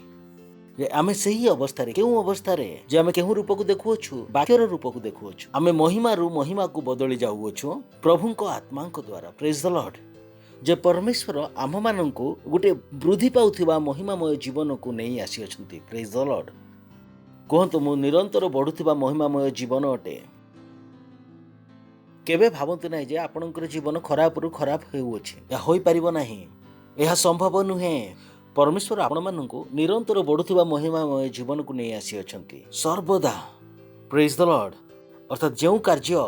जे आमे सही अवस्था रे केउ अवस्था रे जे आमे केहु रूप को देखुअछु वाक्यर रूप को देखुअछु आमे महिमा रु महिमा को बदली जाउअछु प्रभु को आत्मा को द्वारा प्रेज द लॉर्ड जे परमेश्वर आम माननकु गुटे वृद्धि पाउथिबा महिमामय जीवन को नहीं आसी अछंती प्रेज द लॉर्ड कहंतु मु निरंतर बढ़ुथिबा महिमामय जीवन अटे केबे भावंतु नाही जे आपनकर जीवन खराब रु खराब हेउअछि या होई परिबो नाही यह संभव नुहे परमेश्वर आपण माननकु निरंतर बढ़ुथिबा महिमामय जीवन को नहीं आसी अछंती सर्वदा प्रेज द लॉर्ड अर्थात जेउ कार्य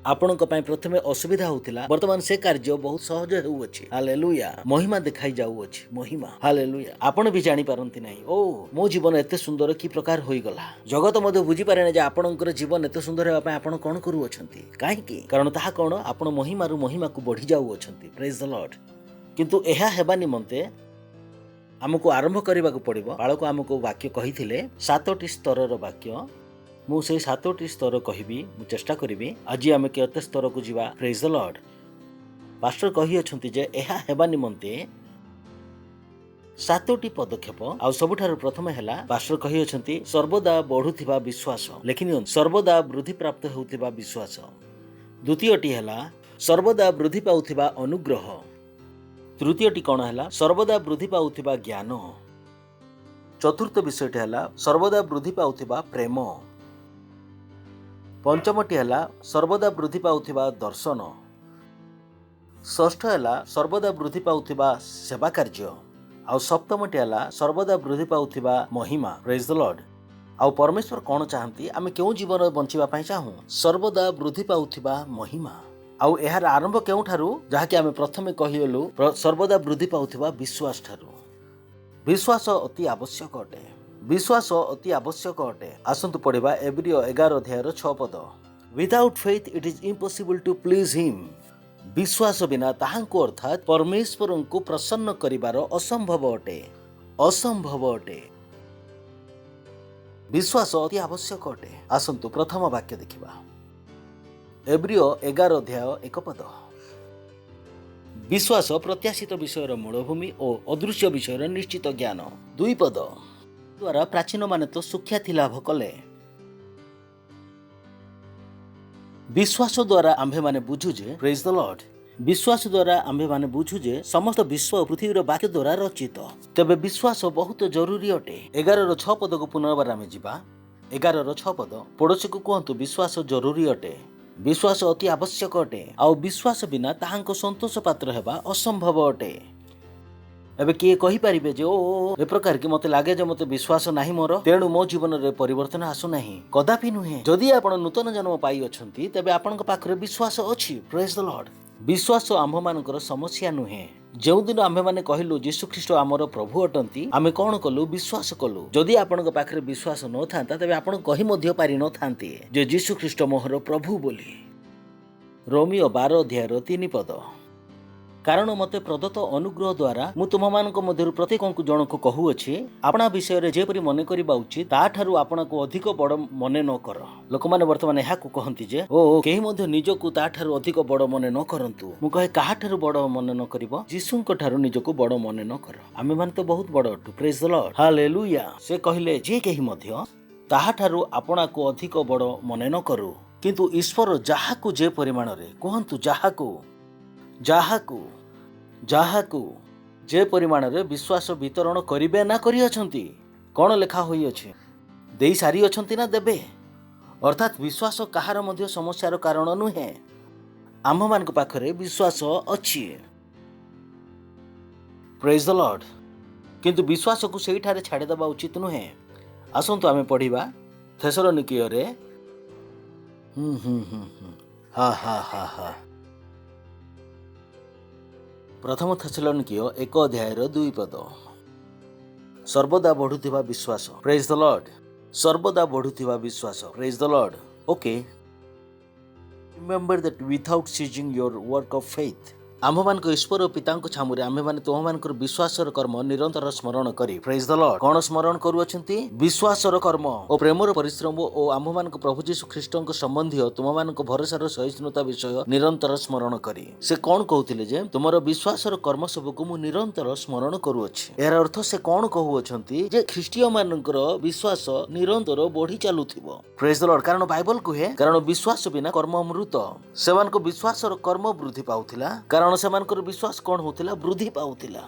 आपणक पय प्रथमे असुविधा होतिला वर्तमान से कार्य बहुत सहज हेउअछि हालेलुया महिमा देखाई जाउअछि महिमा हालेलुया आपण भी जानि पारंती नाही ओ मो जीवन एते सुंदर की प्रकार होई गला जगत मध्ये बुझी पारे ना जे आपणकर जीवन एते सुंदर हेबा पय आपण कोन करू अछंती काहे की कारण ताहा कोन आपण महिमा रु महिमा को बढ़ी जाउ अछंती प्रेज द लॉर्ड किंतु एहा हेबा निमंते आमको आरंभ करबा को पड़िबो बाळको आमको वाक्य कहिथिले 7टी स्तरर वाक्य मु से 7टी स्तर कहबी मु चेष्टा करिबी आज आमे केते स्तर को जीवा प्रेज द लॉर्ड पास्टर कहि अछंती जे एहा हेबा निमंते 7टी पदक्षेप आ सबुठार प्रथम हैला पास्टर कहि अछंती सर्वदा बढ़ुथिबा विश्वास लेकिन सर्वदा वृद्धि प्राप्त होउथिबा विश्वास द्वितीयटी हैला सर्वदा वृद्धि पाउथिबा अनुग्रह तृतीयटी कौन है सर्वदा वृद्धि पाउथिबा ज्ञान चतुर्थ विषयटी है सर्वदा वृद्धि पाउथिबा प्रेम पंचमटी है सर्वदा वृद्धि पाउथिबा दर्शन षष्ठ है सर्वदा वृद्धि पाउथिबा सेवा कार्य आउ सप्तमटी है सर्वदा वृद्धि पाउथिबा महिमा प्रेज द लॉर्ड आउ परमेश्वर कौन चाहती आमे केउ जीवन बंचिबा पई चाहू सर्वदा वृद्धि पाउथिबा महिमा आउ एहार आरंभ केउठारु जहाकि आमे प्रथमे कहियलु सर्वदा वृद्धि पाउथिबा विश्वास ठारु विश्वास अति आवश्यक अटे विश्वास अति आवश्यक अटे आसंतु पढ़िबा एब्रियो 11 अध्याय 6 पद without faith it is impossible to please him विश्वास बिना ताहांको अर्थात परमेश्वर को प्रसन्न करिबार असंभव अटे विश्वास अति आवश्यक अटे आसंतु प्रथम वाक्य देखिबा एब्रियो 11 अध्याय 1 पद विश्वास प्रत्याशित विषयर मूलभूमि और अदृश्य विषयर निश्चित ज्ञान 2 पद द्वारा प्राचीन माने तो सुख्याति लाभ कले विश्वास द्वारा आम्भे माने बुझु जे प्रेज द लॉर्ड विश्वास द्वारा आम्भे माने बुझु जे समस्त विश्व पृथ्वीर वाक्य द्वारा रचित। तेबे विश्वास बहुत जरूरी अटे। 11:6 पद को पुनर्बार आमे जिबा। 11:6 पद पड़ोशी को कहतु विश्वास जरूरी अटे। विश्वास अति आवश्यक अटे। आ विश्वास बिना ताहांको संतोष पात्र हेबा असंभव अटे। एबे किए कहि परिबे जे ओ ए प्रकार कि मते लागे जे मते विश्वास नाही मोर, तेणु मो जीवन रे परिवर्तन आसु नाही। कदापि नुहे। जदि आपण नूतन जन्म पाई अछंती तेबे आपनक पाखरे विश्वास अछि। Praise the Lord. विश्वास आम्भ मानकर समस्या नुहे। जो दिन आम्भे माने कहिलु यीशु ख्रीष्ट आमर प्रभु अटंती, आमे कोन कलु विश्वास कलु। जदि आपनक पाखरे विश्वास न थांता तेबे आपण कहि मध्य पारि न थांती जे यीशु ख्रीष्ट मोहर प्रभु बोली। रोमियो 12:3 पद। कारण मते प्रदत्त अनुग्रह द्वारा मु तुमମାନଙ୍କ ମଧ୍ୟରୁ ପ୍ରତ୍ୟେକଙ୍କୁ ଜଣକୁ କହୁଅଛି, ଆପଣା ବିଷୟରେ ଯେପରି ମନେ କରିବା ଉଚିତ ତାଠାରୁ ଆପଣଙ୍କୁ ଅଧିକ ବଡ଼ ମନେ ନ କର। ଲୋକମାନେ ବର୍ତ୍ତମାନ ଏହାକୁ କହନ୍ତି ଯେ କେହି ମଧ୍ୟ ନିଜକୁ ତାଠାରୁ ଅଧିକ ବଡ଼ ମନେ ନ କରନ୍ତୁ। ମୁଁ କହେ କାହାଠାରୁ ବଡ଼ ମନେ ନ କରିବ? ଯୀଶୁଙ୍କ ଠାରୁ ନିଜକୁ ବଡ଼ ମନେ ନ କର। ଆମେମାନେ ତ ବହୁତ ବଡ଼ ଅଟୁ। ପ୍ରେଜ ଦ ଲର୍ଡ। ହାଲେଲୁୟା। ସେ କହିଲେ ଯେ କେହି ମଧ୍ୟ ତାହାଠାରୁ ଆପଣାକୁ ଅଧିକ ବଡ଼ ମନେ ନ କରୁ, କିନ୍ତୁ ଈଶ୍ୱର ଯାହାକୁ ଯେ ପରିମାଣରେ କୁହନ୍ତୁ ଯାହାକୁ ଯେ ପରିମାଣରେ ବିଶ୍ୱାସ ବିତରଣ କରିବେ ନା କରିଅଛନ୍ତି। କ'ଣ ଲେଖା ହୋଇଅଛି? ଦେଇ ସାରି ଅଛନ୍ତି ନା ଦେବେ। ଅର୍ଥାତ୍ ବିଶ୍ୱାସ କାହାର ମଧ୍ୟ ସମସ୍ୟାର କାରଣ ନୁହେଁ। ଆମ୍ଭମାନଙ୍କ ପାଖରେ ବିଶ୍ୱାସ ଅଛି। ପ୍ରେଜ ଦ ଲର୍ଡ। କିନ୍ତୁ ବିଶ୍ୱାସକୁ ସେଇଠାରେ ଛାଡ଼ିଦେବା ଉଚିତ ନୁହେଁ। ଆସନ୍ତୁ ଆମେ ପଢ଼ିବା ଥେସଲୋନିକୀୟରେ प्रथम थेसलोनिकीय 1:2 पद। सर्वदा बढ़ुथिबा विश्वास। Praise the Lord. सर्वदा बढ़ुथिबा विश्वास। Praise the Lord. Okay, remember that without ceasing your work of faith. आम्भमानक ईश्वर और पितांक छामुरे आम्भेमाने तुममानकर विश्वासर कर्म निरंतर स्मरण करी। Praise the Lord. कोन स्मरण करूअछंती? विश्वासर कर्म और प्रेमर परिश्रम और आम्भमानक प्रभु यीशु ख्रीष्टक संबंधी तुममानक भरोसार सहिष्णुता विषय निरंतर स्मरण करी। से कोन कहउथिले जे तुमर विश्वासर कर्म सबको मु निरंतर स्मरण करूअछि। एर अर्थ से कोन कहउअछंती जे ख्रीष्टिय मानकर विश्वास निरंतर बढ़ी चालुथिबो। Praise the Lord. कारण बाइबल कहे कारण विश्वास बिना कर्म अमृत। सेमानक विश्वासर कर्म वृद्धि पाउथिला। कारण सेमानकर विश्वास कौन होतिला? वृद्धि पाउतिला।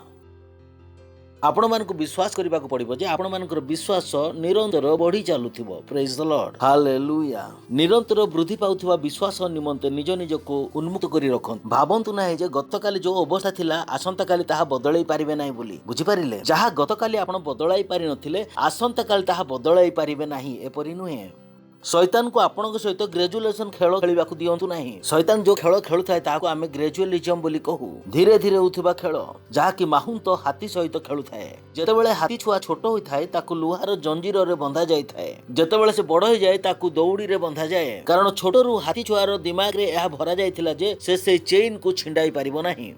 आपण मानक विश्वास करबा को पड़िबो जे आपण मानकर विश्वास निरंतर बढ़ी चालुथिबो। Praise the Lord. हालेलुया। निरंतर वृद्धि पाउथिबा विश्वास निमंते निज निज को उन्मुक्त करी रखन। भाबंतु नाही जे गतकाली जो अवस्था थिला आसंता काली ताहा बदलाई पारिबे नाही बोली। बुझी पारिले? जहा गतकाली आपण बदलाई पारि नथिले आसंता काली ताहा बदलाई पारिबे नाही एपरि नुहे। शैतान को आपणक सहित ग्रेजुएशन खेल खेलिबाकू दियंतु नाही। शैतान जो खेल खेलुथाय ताहाको आमे ग्रेजुअलिज्म बोली कहू। धीरे धीरे होउथिबा खेल जहा कि माहुंत हाथी सहित खेलुथाय। जेतेबेले हाथी छुआ छोट होइथाय ताकू लुहार जंजीर रे बंधा जाइथाय। जेतेबेले से बड़ हो जाय ताकू दौड़ी रे बंधा जाय। कारण छोटरू हाथी छुआर दिमाग रे एहा भरा जायथिला जे से चेन को छिंडाई पारिबो नाही।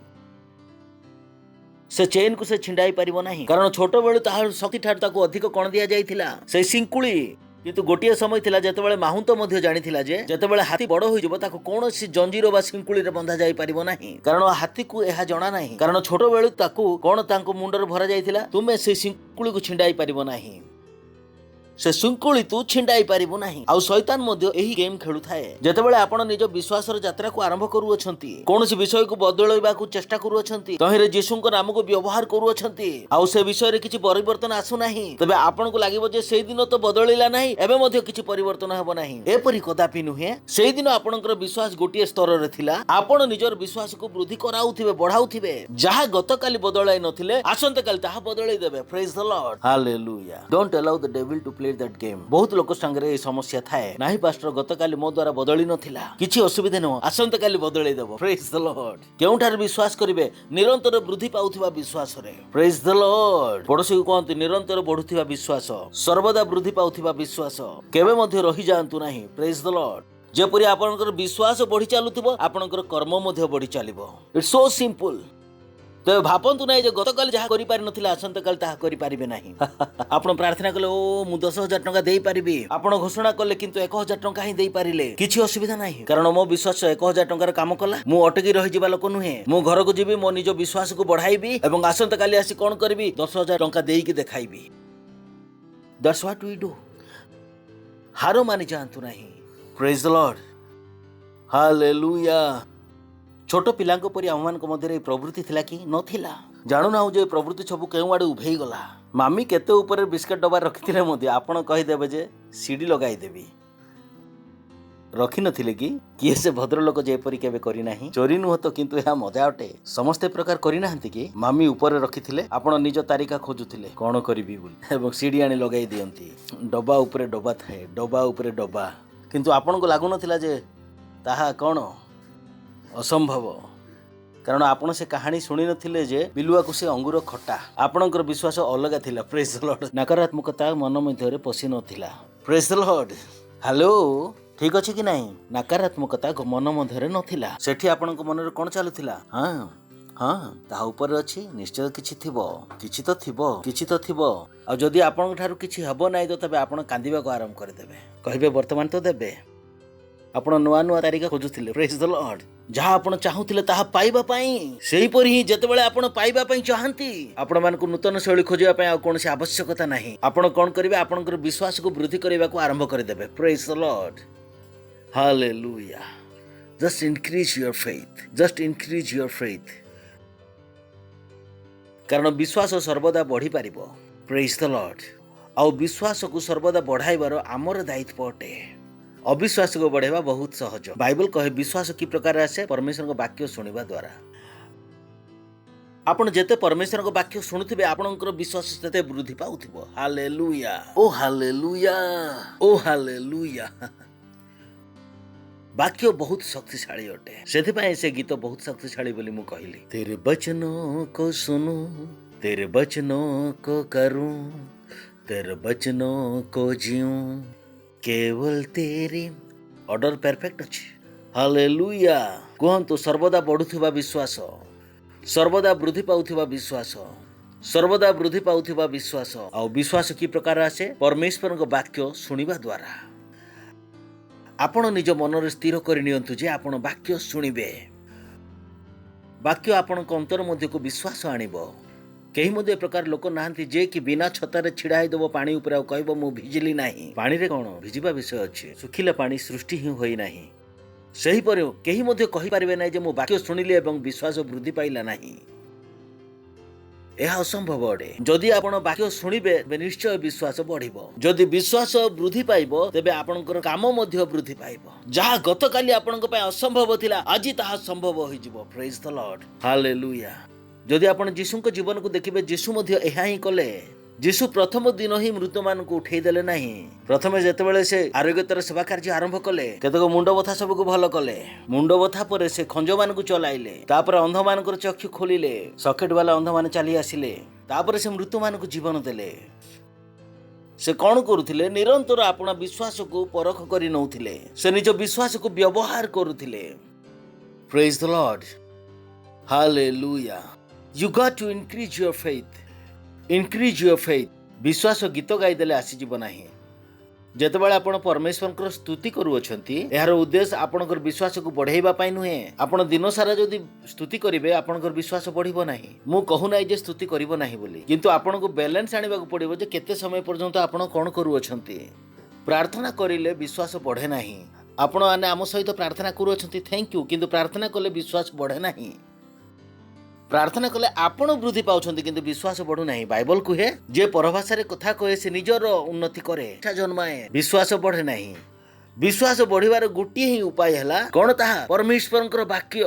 से चेन को से छिंडाई पारिबो नाही। कारण छोट बेलु ताहार शक्ति ठार ताकू अधिक कोण दिया जायथिला से सिंकुली। किंतु गोटे समय थिला जेतेबेले माहुंत मध्य जानिथिला जे जेतेबेले हाथी बड़ होई जबो ताको कोनोसी जंजीर बा सिंकुली रे बंधा जाई परिबो नाही। कारण हाथी को एहा जणा नाही। कारण छोट बेलु ताकू कोन तांको मुंडर भरा जायथिला तुमे से सिंकुली को छिंडाई परिबो नाही। से सिंकुली तू छिंडाई पारिबो नाही। आ शैतान मध्य एही गेम खेलु थाए। जेतेबेले आपण निज विश्वासर यात्रा को आरंभ करू अछंती, कोनोसी विषय को बदलैबा को चेष्टा करू अछंती, तहिरे यीशुଙ୍କ नाम को व्यवहार करू अछंती, आ से विषय रे किछि परिवर्तन आसु नाही, तबे आपण को लागिबो जे सेही दिन तो बदलैला नाही, एबे मध्य किछि परिवर्तन हेबो नाही। एपरि कदापि नुहे। सेही दिन आपणकर विश्वास गोटिए स्तर रे थिला। आपण निजर विश्वास को वृद्धि कराउथिबे, बढ़ाउथिबे। जहा गतकाली बदলাই नथिले आसंता काली ताहा बदलै देबे। Praise the Lord. Hallelujah. Don't allow the devil to play that game. बहुत लोक संगे ए समस्या थाए। नाही पास्टर गतकाली मो द्वारा बदली नथिला, किछि असुविधा न, आसंता काली बदलै देबो। Praise the Lord. केउठार विश्वास करिवे? निरंतर वृद्धि पाउथिबा विश्वास रे। Praise the Lord. पड़ोसी को कहंती निरंतर बढ़ुथिबा विश्वास, सर्वदा वृद्धि पाउथिबा विश्वास, केबे मध्ये रहि जांतु नाही। Praise the Lord. जेपरि आपनकर विश्वास बढ़ी चालुथिबो आपनकर कर्म मध्ये बढ़ी चालिबो। It's so simple. तो भापंतु नाही जे गतकाली जहा करि पारि नथिला आसंता काली ताहा करि पारिबे नाही। आपण प्रार्थना कले ओ मु 10,000 टंका देई पारिबी, आपण घोषणा कले किंतु 1,000 टंका ही देई पारिले, किछि असुविधा नाही। कारण मो विश्वास 1,000 टंकार काम कला। मु अटकी रहि जिबा लोक नुहे। मु घर को जिबी, मो निज विश्वास को बढ़ाइबी एवं आसंता काली आसी कोन करबी 10,000 टंका देई कि देखाइबी। That's what we do. हारो मानि जानतु नाही। Praise the Lord. हालेलुया। छोट पिला परी आमମାନଙ୍କ मध्य प्रवृत्ति थिला कि नथिला जाणुना जे प्रवृत्ति सब केउ आड़े उभेई गला। मामी केते ऊपर बिस्किट डब्बा रखिथिले मध्य आपण कहिदेबे जे सीडी लगाई देबी रखि नथिले कि किए से भद्रलोक जेपरी केबे करी नाही चोरी नुह तो किंतु यह मजा अटे समस्ते प्रकार करी नाहंती कि मामी ऊपर रखिथिले आपण निज तारिका खोजुथिले कोन करिबी बोली एवं सीडी आनी लगाई दियंती डब्बा ऊपर डब्बा थाए डब्बा ऊपर डब्बा किंतु आपण को लागु नथिला जे ताहा कोन असंभव कारण आपण से कहानी शुणी नथिले जे बिलुआ को से अंगूर खट्टा आपणकर विश्वास अलग थिला प्रेज द लॉर्ड नकारात्मकता मन मध्यरे पसी नथिला प्रेज द लॉर्ड हेलो ठीक अच्छे कि नहीं नकारात्मकता मन मध्य नथिला सेठी आपणक मन कोन चलुथिला हाँ हाँ ता ऊपर अछि निश्चय किछि थिबो किछि तो थिबो आ जदि आपन ठारू किछि हबो नै तो तबे आपन कांदिबा को आरंभ कर देबे कहबे वर्तमान तो देबे आपण नुआ नुआ तारिका खोजुथिले प्रेज द लॉर्ड जहाँ आपण चाहुथिले ताहा पाइबा पई सेही परि ही जेतेबेले आपण पाइबा पई चाहंती आपण मानकु नूतन शैली खोजिबा पई आ कोनसी आवश्यकता नाही आपण कोन करिवे आपनकर विश्वास को वृद्धि करबा को आरंभ कर देबे praise the Lord hallelujah just increase your faith कारण विश्वास सर्वदा बढ़ी पारिबो प्रेज द लॉर्ड आ विश्वास को सर्वदा बढ़ाइबार आमर दायित्व अटे अविश्वास को बढ़ाइबा बहुत सहज बाइबल कहे विश्वास की प्रकार आसे परमेश्वर को वाक्य सुनिबा द्वारा आपण जेते परमेश्वर को वाक्य शुणुथिबे आपणकर विश्वास तेते वृद्धि पाउथिबो हालेलुया ओ हालेलुया ओ हालेलुया वाक्य बहुत शक्तिशाली अटे सेथिपाई से गीत बहुत शक्तिशाली बोली मु कहली तेरे वचनों को सुनूं तेरे वचनों को करूं तेरे वचनों को जीऊं केवल तेरी ऑर्डर परफेक्ट अछि हालेलुया कहंतु सर्वदा बढ़ुथिबा विश्वास सर्वदा वृद्धि पाउथिबा विश्वास सर्वदा वृद्धि पाउथिबा विश्वास आ विश्वास की प्रकार आसे परमेश्वर को वाक्य सुनिबा द्वारा आपण निज मन स्थिर करनियंतु जे आपण वाक्य शुणिबे वाक्य आपण अंतर मध्य को विश्वास आनिबो कहीं मध्य प्रकार लोक नाहंती जे कि बिना छतारे छिड़ाई देबो पानी ऊपर आ कहबो मु भिजिली नाही पानी रे कोन भिजिबा विषय अछि सुखिला पानी सृष्टि ही होई नाही सही पर कहीं मध्य कहि पारिबे नाही जे मु वाक्य शुणिले एवं विश्वास वृद्धि पाइला नाही यह असंभव अटे जदि आपण वाक्य शुणिबे निश्चय विश्वास बढ़िबो जदि विश्वास वृद्धि पाइबो तेबे आपणकर काम मध्य वृद्धि पाइबो जहा गतकाली आपणक पय असंभव थिला आज ताहा संभव होई जिवो प्रेज द लॉर्ड हालेलुया जदि आपण यीशु को जीवन को देखिबे यीशु मध्य एहा ही कले यीशु प्रथम दिन ही मृत मान को उठेई देले नाही प्रथमे जेतेबेले से आरोग्यतर सेवा कार्य आरंभ कले केतक मुंड बथा सब को भलो कले मुंड बथा परे से खंज मान को चलाइले तापर अंध मान को चक्षु खोलिले सकेट वाला अंध मान चली आसिले तापर से मृत मान को जीवन देले से कौन करुथिले निरंतर आपण विश्वास को परख करि नउथिले से निज विश्वास को व्यवहार करुथिले praise the Lord hallelujah you got to increase your faith विश्वास गीत गाई देले आसी जीव नाही जेतेबेले आपण परमेश्वर स्तुति करूछंती यार उद्देश्य आपणकर विश्वास को बढ़ाइबा पाई नुहे आपण दिन सारा जदि स्तुति करिवे आपणकर विश्वास बढ़िबो नाही मु कहू नाही जे स्तुति करिवो नाही बोली किंतु आपण को बैलेंस आनिबा को पड़िबो जे केते समय पर्यंत आपण कोन करूछंती प्रार्थना करिले विश्वास बढ़े नाही आपण माने आम सहित प्रार्थना करूछंती थैंक यू किंतु प्रार्थना कले विश्वास बढ़े नाही प्रार्थना कले आपण वृद्धि पाउछंती किंतु विश्वास बढ़ू नाही बाइबल कहे जे परभाषा रे कथा कहे से निजर उन्नति करे जन्माए विश्वास बढ़े नाही विश्वास बढ़िबार गोटे ही उपाय हला कोन ताहा परमेश्वरकर वाक्य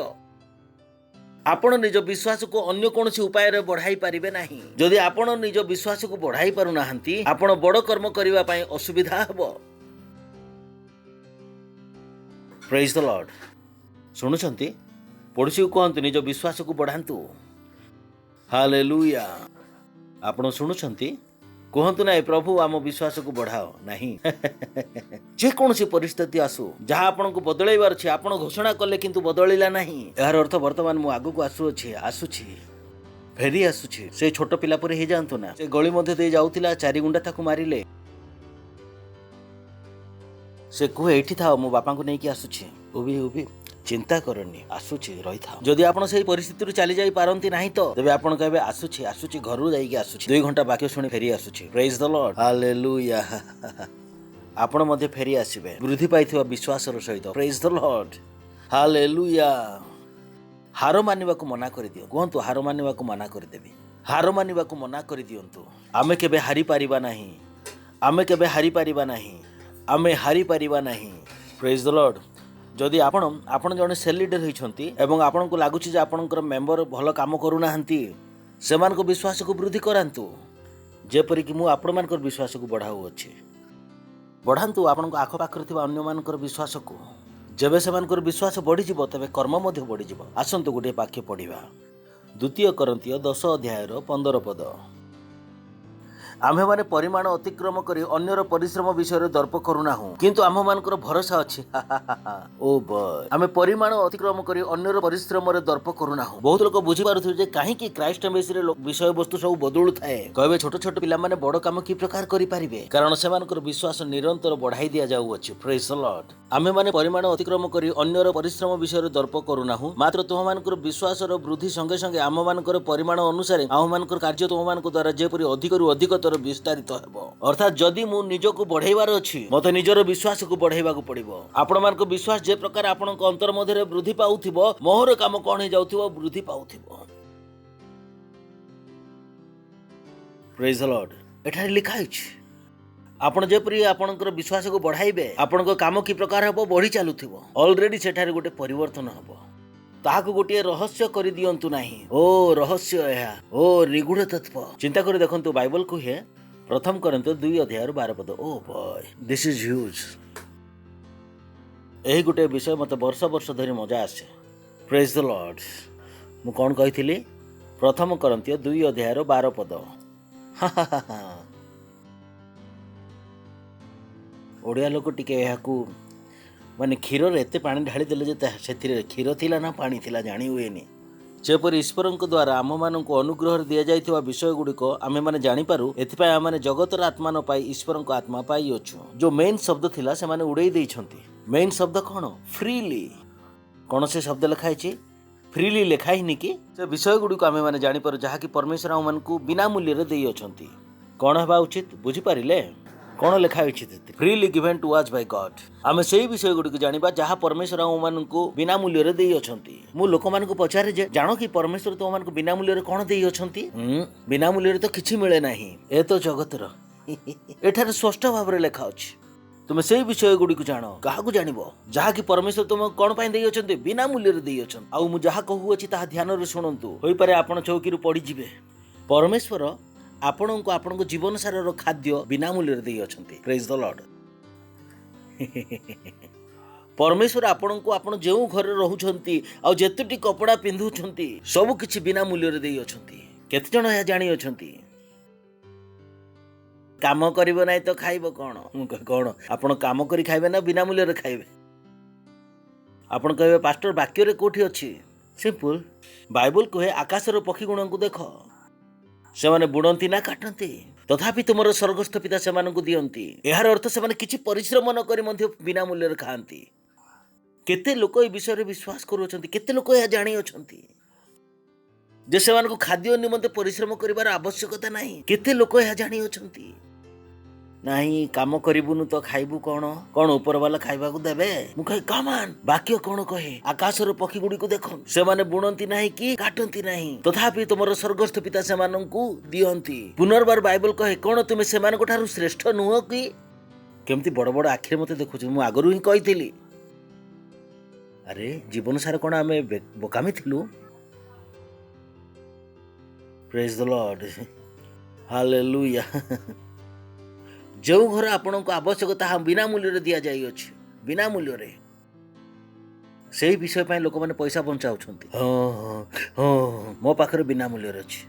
आपण निज विश्वास को अन्य कोनसी उपाय रे बढ़ाई पारिबे नाही जदि आपण निज विश्वास को बढ़ाई पारु नाहंती आपण बड़ कर्म करिवा पई असुविधा हबो प्रेज द लॉर्ड सुनुछंती पड़ोसी कहतु निज विश्वास को बढ़ातु हालेलुया आपण शुणुछंती कहतु ना प्रभु आम विश्वास को बढ़ाओ नहीं जे कौन सी परिस्थिति आसु जहाँ आपण को बदलैबार अछि आपण घोषणा कले किंतु बदलिला नहीं यार अर्थ वर्तमान मु आगु को आसुछि फेरी आसुछि से छोट पिला परे हे जानतु ना से गली मध्य दे जाउतिला चारि गुंडा ताकू मारिले से कुह एठी था मो बापा को नहीं कि आसुछि उबी चिंता करनी आसुछि रही था जदि आपण से परिस्थिति चली जाई पारंती नहीं तो तबे आपण कहबे आसुछि घरु जाई के आसुछि 2 घंटा बाकी सुनी फेरी आसुछि प्रेज द लॉर्ड हालेलुया आपण मध्ये फेरी आसीबे वृद्धि पाइथिबा विश्वास रो सहित प्रेज द लॉर्ड हालेलुया हार मानिबाकू मना कर दियो कहतु हार मानिबाकू मना करदेवी हार मानिबाकू मना कर दियंतु आमे केबे हारी पारिबा नाही आमे केबे हारी पारिबा नाही आमे हारी पारिबा नाही प्रेज द लॉर्ड जदि आपण जने सेल लीडर होइछंती एवं आपन को लागुची जे आपनकर मेंबर भलो काम करू नाहंती सेमान को विश्वास को वृद्धि करांतु जेपरि कि मु आपण मानकर विश्वास को बढ़ाऊ अछि बढ़ांतु आपन को आखो पाखर थिबा अन्य मानकर विश्वास को जेबे सेमानकर विश्वास बढ़ी जिवो तबे कर्म मध्य बढ़ी जिवो आसंतु गोटे वाक्य पढ़िबा 2 Corinthos 10 अध्याय 15 पद आम्हे माने परिमाण अतिक्रम करी अन्यर परिश्रम विषय दर्प करूना हूँ किंतु आम मानकर भरोसा अच्छी ओ बॉय आमे परिमाण अतिक्रम करी अन्यर परिश्रम रे दर्प करूना हूँ बहुत लोग बुझी पारुथिबे जे काहे कि क्राइस्ट मेसेज रे विषय वस्तु सब बदलु थाए कहबे छोट छोट पिला माने बड़ काम की प्रकार करि पारिबे कारण सेमानकर विश्वास निरंतर बढ़ाई दिया जाउ अछि प्रेज द लॉर्ड आमे माने परिमाण अतिक्रम करी अन्यर परिश्रम विषय दर्प करूना हूँ मात्र तुम मानकर विश्वास रो वृद्धि संगे संगे आम मानकर परिमाण अनुसार आम मानकर कार्य तुम मानक द्वारा जेपरि अधिकरु अधिकतर विस्तारित हेबो अर्थात जदि मु निजको बढ़ाइबार अछि मते निजर विश्वास को बढ़ाइबाकू पड़िबो आपण मानक विश्वास जे प्रकार आपनक अंतर मध्यरे वृद्धि पाउथिबो मोहर काम कोन हे जाउथिबो वृद्धि पाउथिबो प्रेज द लॉर्ड एठारे लिखा अछि आपण जेपरि आपनकर विश्वास को बढ़ाइबे आपनक काम की प्रकार हेबो बढ़ी चालुथिबो ऑलरेडी सेठारे गोटे परिवर्तन हेबो ताहाको गोटे रहस्य करि दियंतु नाही ओ रहस्य एहा ओ निगूढ़ तत्व चिंता करि देखंतु बाइबल को हे प्रथम Corinthos 2 अध्याय 12 पद oh boy this is huge एही गोटे विषय मते वर्ष वर्ष धरि मजा आसे प्रेज द लॉर्ड मु कोन कहिथिली प्रथम Corinthos 2 अध्याय 12 पद ओडिया लोक टिके एहाकू माने क्षीर एते पानी ढाली देले जे सेथिरे क्षीर थिला ना पानी थिला जानी हुएनी जेपरि ईश्वरक द्वारा आम मानक अनुग्रह दिया जाइथिबा विषय गुड़िक आमे माने जानि पारू एथिपाई आमे माने जगतर आत्मा न पाई ईश्वरक आत्मा पाई अछु जो मेन शब्द थिला से माने उड़ेई दैछंती मेन शब्द कोन फ्रीली कोन से शब्द लिखाई छी फ्रीली लिखाई नि कि से विषय गुड़िक आमे माने जानि पारू जहा कि परमेश्वर आम मानकू बिना मूल्य रे देई अछंती कोन हेबा उचित बुझी पारिले कौन लिखा freely given to us by God आमे सेही विषय गुड़िक जानिबा जहाँ परमेश्वर आमको बिना मूल्य रे देई अछंती मु लोक मान को पचारे जे जानो कि परमेश्वर तो मान को बिना मूल्य रे कोन देई अछंती बिना मूल्य रे तो किछि मिले नाही ए तो जगतर एठारे स्पष्ट भाव रे लिखा अछि तुम सेही विषय गुड़िक जानो काहाकू जानिबो जहाँ कि परमेश्वर तुम कोन पई देई अछंती बिना मूल्य रे देई अछंती आ मु जहाँ कहू अछि ताहा ध्यान रे सुनंतु होई पारे आपण चौकी रु पड़ी जिवे परमेश्वर आपनको जीवन सार खाद्य बिना मूल्य दे अछंती प्रेज द लॉर्ड परमेश्वर आपनको आपण जे घर रहउछंती आ जेतुटी कपड़ा पिंधुछंती सब किछि बिना मूल्य रे दे अछंती केते जण या जानि अछंती काम करिवो नै तो खाइबो कोन आपण काम करी खाइबे ना बिना मूल्य रे खाइबे आपण कहबे पास्टर वाक्य रे कोठी अछि सिंपल बाइबल कहे आकाश रो पक्षी गुण को देखो से माने बुणंती ना काटंती तथापि तुमर स्वर्गस्थ पिता से मानकु दियंती एहार अर्थ से माने किछि परिश्रम न करी मध्य बिना मूल्य रे खांती केते लोक ए विषय रे विश्वास करूछंती केते लोक या जानि अछंती जे से मानकु खाद्य निमंते परिश्रम करिवार आवश्यकता नाही केते लोक या जानि अछंती नाही काम करिबुनु तो खाइबु कोन ऊपर वाला खाइबा को देबे मु कहि कमान वाक्य कोन कहे आकाश रो पक्षी गुडी को देखो से माने बुणंती नाही कि काटंती नाही तथापि तुमर स्वर्गस्थ पिता से माननकु दियंती पुनर्बार बाइबल कहे कोन तुमे से मान को थारु श्रेष्ठ नुह कि केमती बड़ बड़ आखिर मते देखुछु मु आगरु ही कहितली अरे जीवन सारा कोन आमे बोकामी थिलु प्रेज द लॉर्ड हालेलुया जो घर आपण को आवश्यकता बिना मूल्य रे दिया जाई अछि बिना मूल्य रे सेही विषय पय लोक माने पैसा बंचाउछंती मो पाखरे बिना मूल्य रे अछि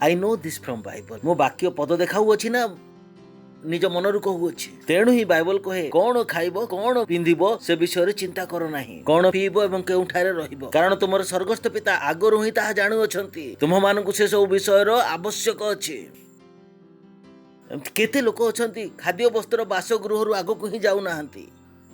I know this from Bible मो वाक्य पद देखाउ अछि ना निज मन रु कहू अछि तेणु ही बाइबल कहे कोन खाइबो कोन पिंधिबो से विषय रे चिंता करो नाही कोन पीबो एवं केउठारे रहिबो कारण तुमर स्वर्गस्थ पिता आगरु ही ताहा जानु अछंती तुम मानकु से सब विषय रो आवश्यक अछि केते लोक अछंती खाद्य वस्त्र बासगृह रु आगो को ही जाउ नाहंती